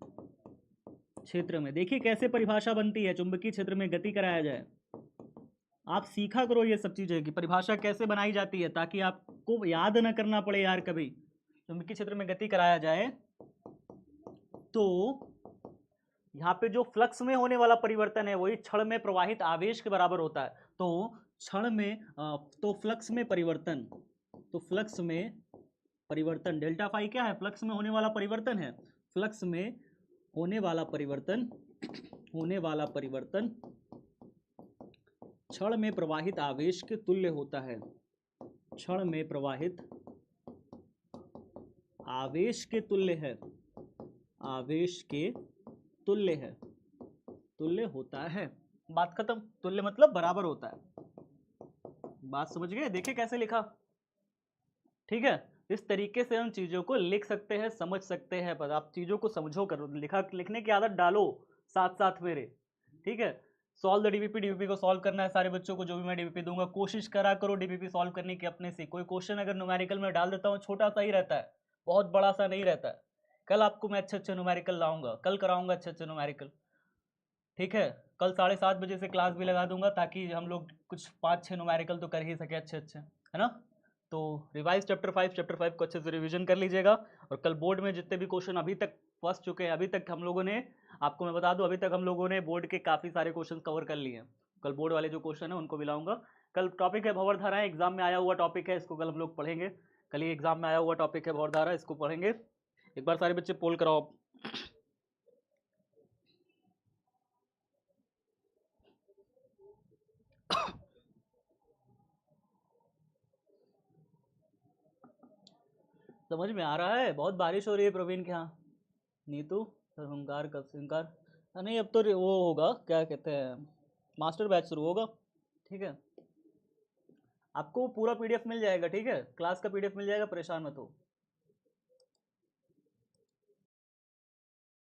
क्षेत्र में देखिए कैसे परिभाषा बनती है, चुंबकीय क्षेत्र में गति कराया जाए। आप सीखा करो ये सब चीजें कि परिभाषा कैसे बनाई जाती है, ताकि आपको याद ना करना पड़े यार कभी। चुंबकीय क्षेत्र में गति कराया जाए तो यहाँ पे जो फ्लक्स में होने वाला परिवर्तन है वही क्षण में प्रवाहित आवेश के बराबर होता है। तो क्षण में तो फ्लक्स में परिवर्तन डेल्टा फाई क्या है? फ्लक्स में होने वाला परिवर्तन है। फ्लक्स में होने वाला परिवर्तन क्षण में प्रवाहित आवेश के तुल्य होता है। क्षण में प्रवाहित आवेश के तुल्य है, आवेश के तुल्य है, तुल्य होता है। बात खत्म। तुल्य मतलब बराबर होता है। बात समझ गए? देखिए कैसे लिखा। ठीक है, इस तरीके से हम चीजों को लिख सकते हैं, समझ सकते हैं। पर आप चीजों को समझो, करो, लिखने की आदत डालो साथ साथ मेरे। ठीक है, सॉल्व द डीबीपी को सॉल्व करना है सारे बच्चों को, जो भी मैं डीबीपी दूंगा कोशिश करा करो डीबीपी सॉल्व करने की अपने से। कोई क्वेश्चन अगर न्यूमेरिकल में डाल देता हूँ छोटा सा ही रहता है, बहुत बड़ा सा नहीं रहता है। कल आपको मैं अच्छे अच्छे न्यूमेरिकल लाऊंगा, कल कराऊंगा अच्छे अच्छे न्यूमेरिकल। ठीक है, कल 7:30 बजे से क्लास भी लगा दूंगा ताकि हम लोग कुछ 5-6 न्यूमेरिकल तो कर ही सके अच्छे अच्छे, है ना। तो रिवाइज चैप्टर 5 को अच्छे से रिवीजन कर लीजिएगा। और कल बोर्ड में जितने भी क्वेश्चन अभी तक फंस चुके हैं, अभी तक हम लोगों ने, आपको मैं बता दूं, अभी तक हम लोगों ने बोर्ड के काफ़ी सारे क्वेश्चन कवर कर लिए हैं। कल बोर्ड वाले जो क्वेश्चन है उनको भी लाऊंगा। कल टॉपिक है भंवर धाराएं, एग्जाम में आया हुआ टॉपिक है, इसको कल हम लोग पढ़ेंगे। कल ही एग्जाम में आया हुआ टॉपिक है भंवर धारा, इसको पढ़ेंगे। एक बार सारे बच्चे पोल कराओ। समझ में आ रहा है? बहुत बारिश हो रही है प्रवीण के यहाँ। नीतू सरहंकार कब से इनकार? नहीं अब तो वो होगा, क्या कहते हैं, मास्टर बैच शुरू होगा। ठीक है, आपको पूरा पीडीएफ मिल जाएगा, ठीक है, क्लास का पीडीएफ मिल जाएगा, परेशान मत हो।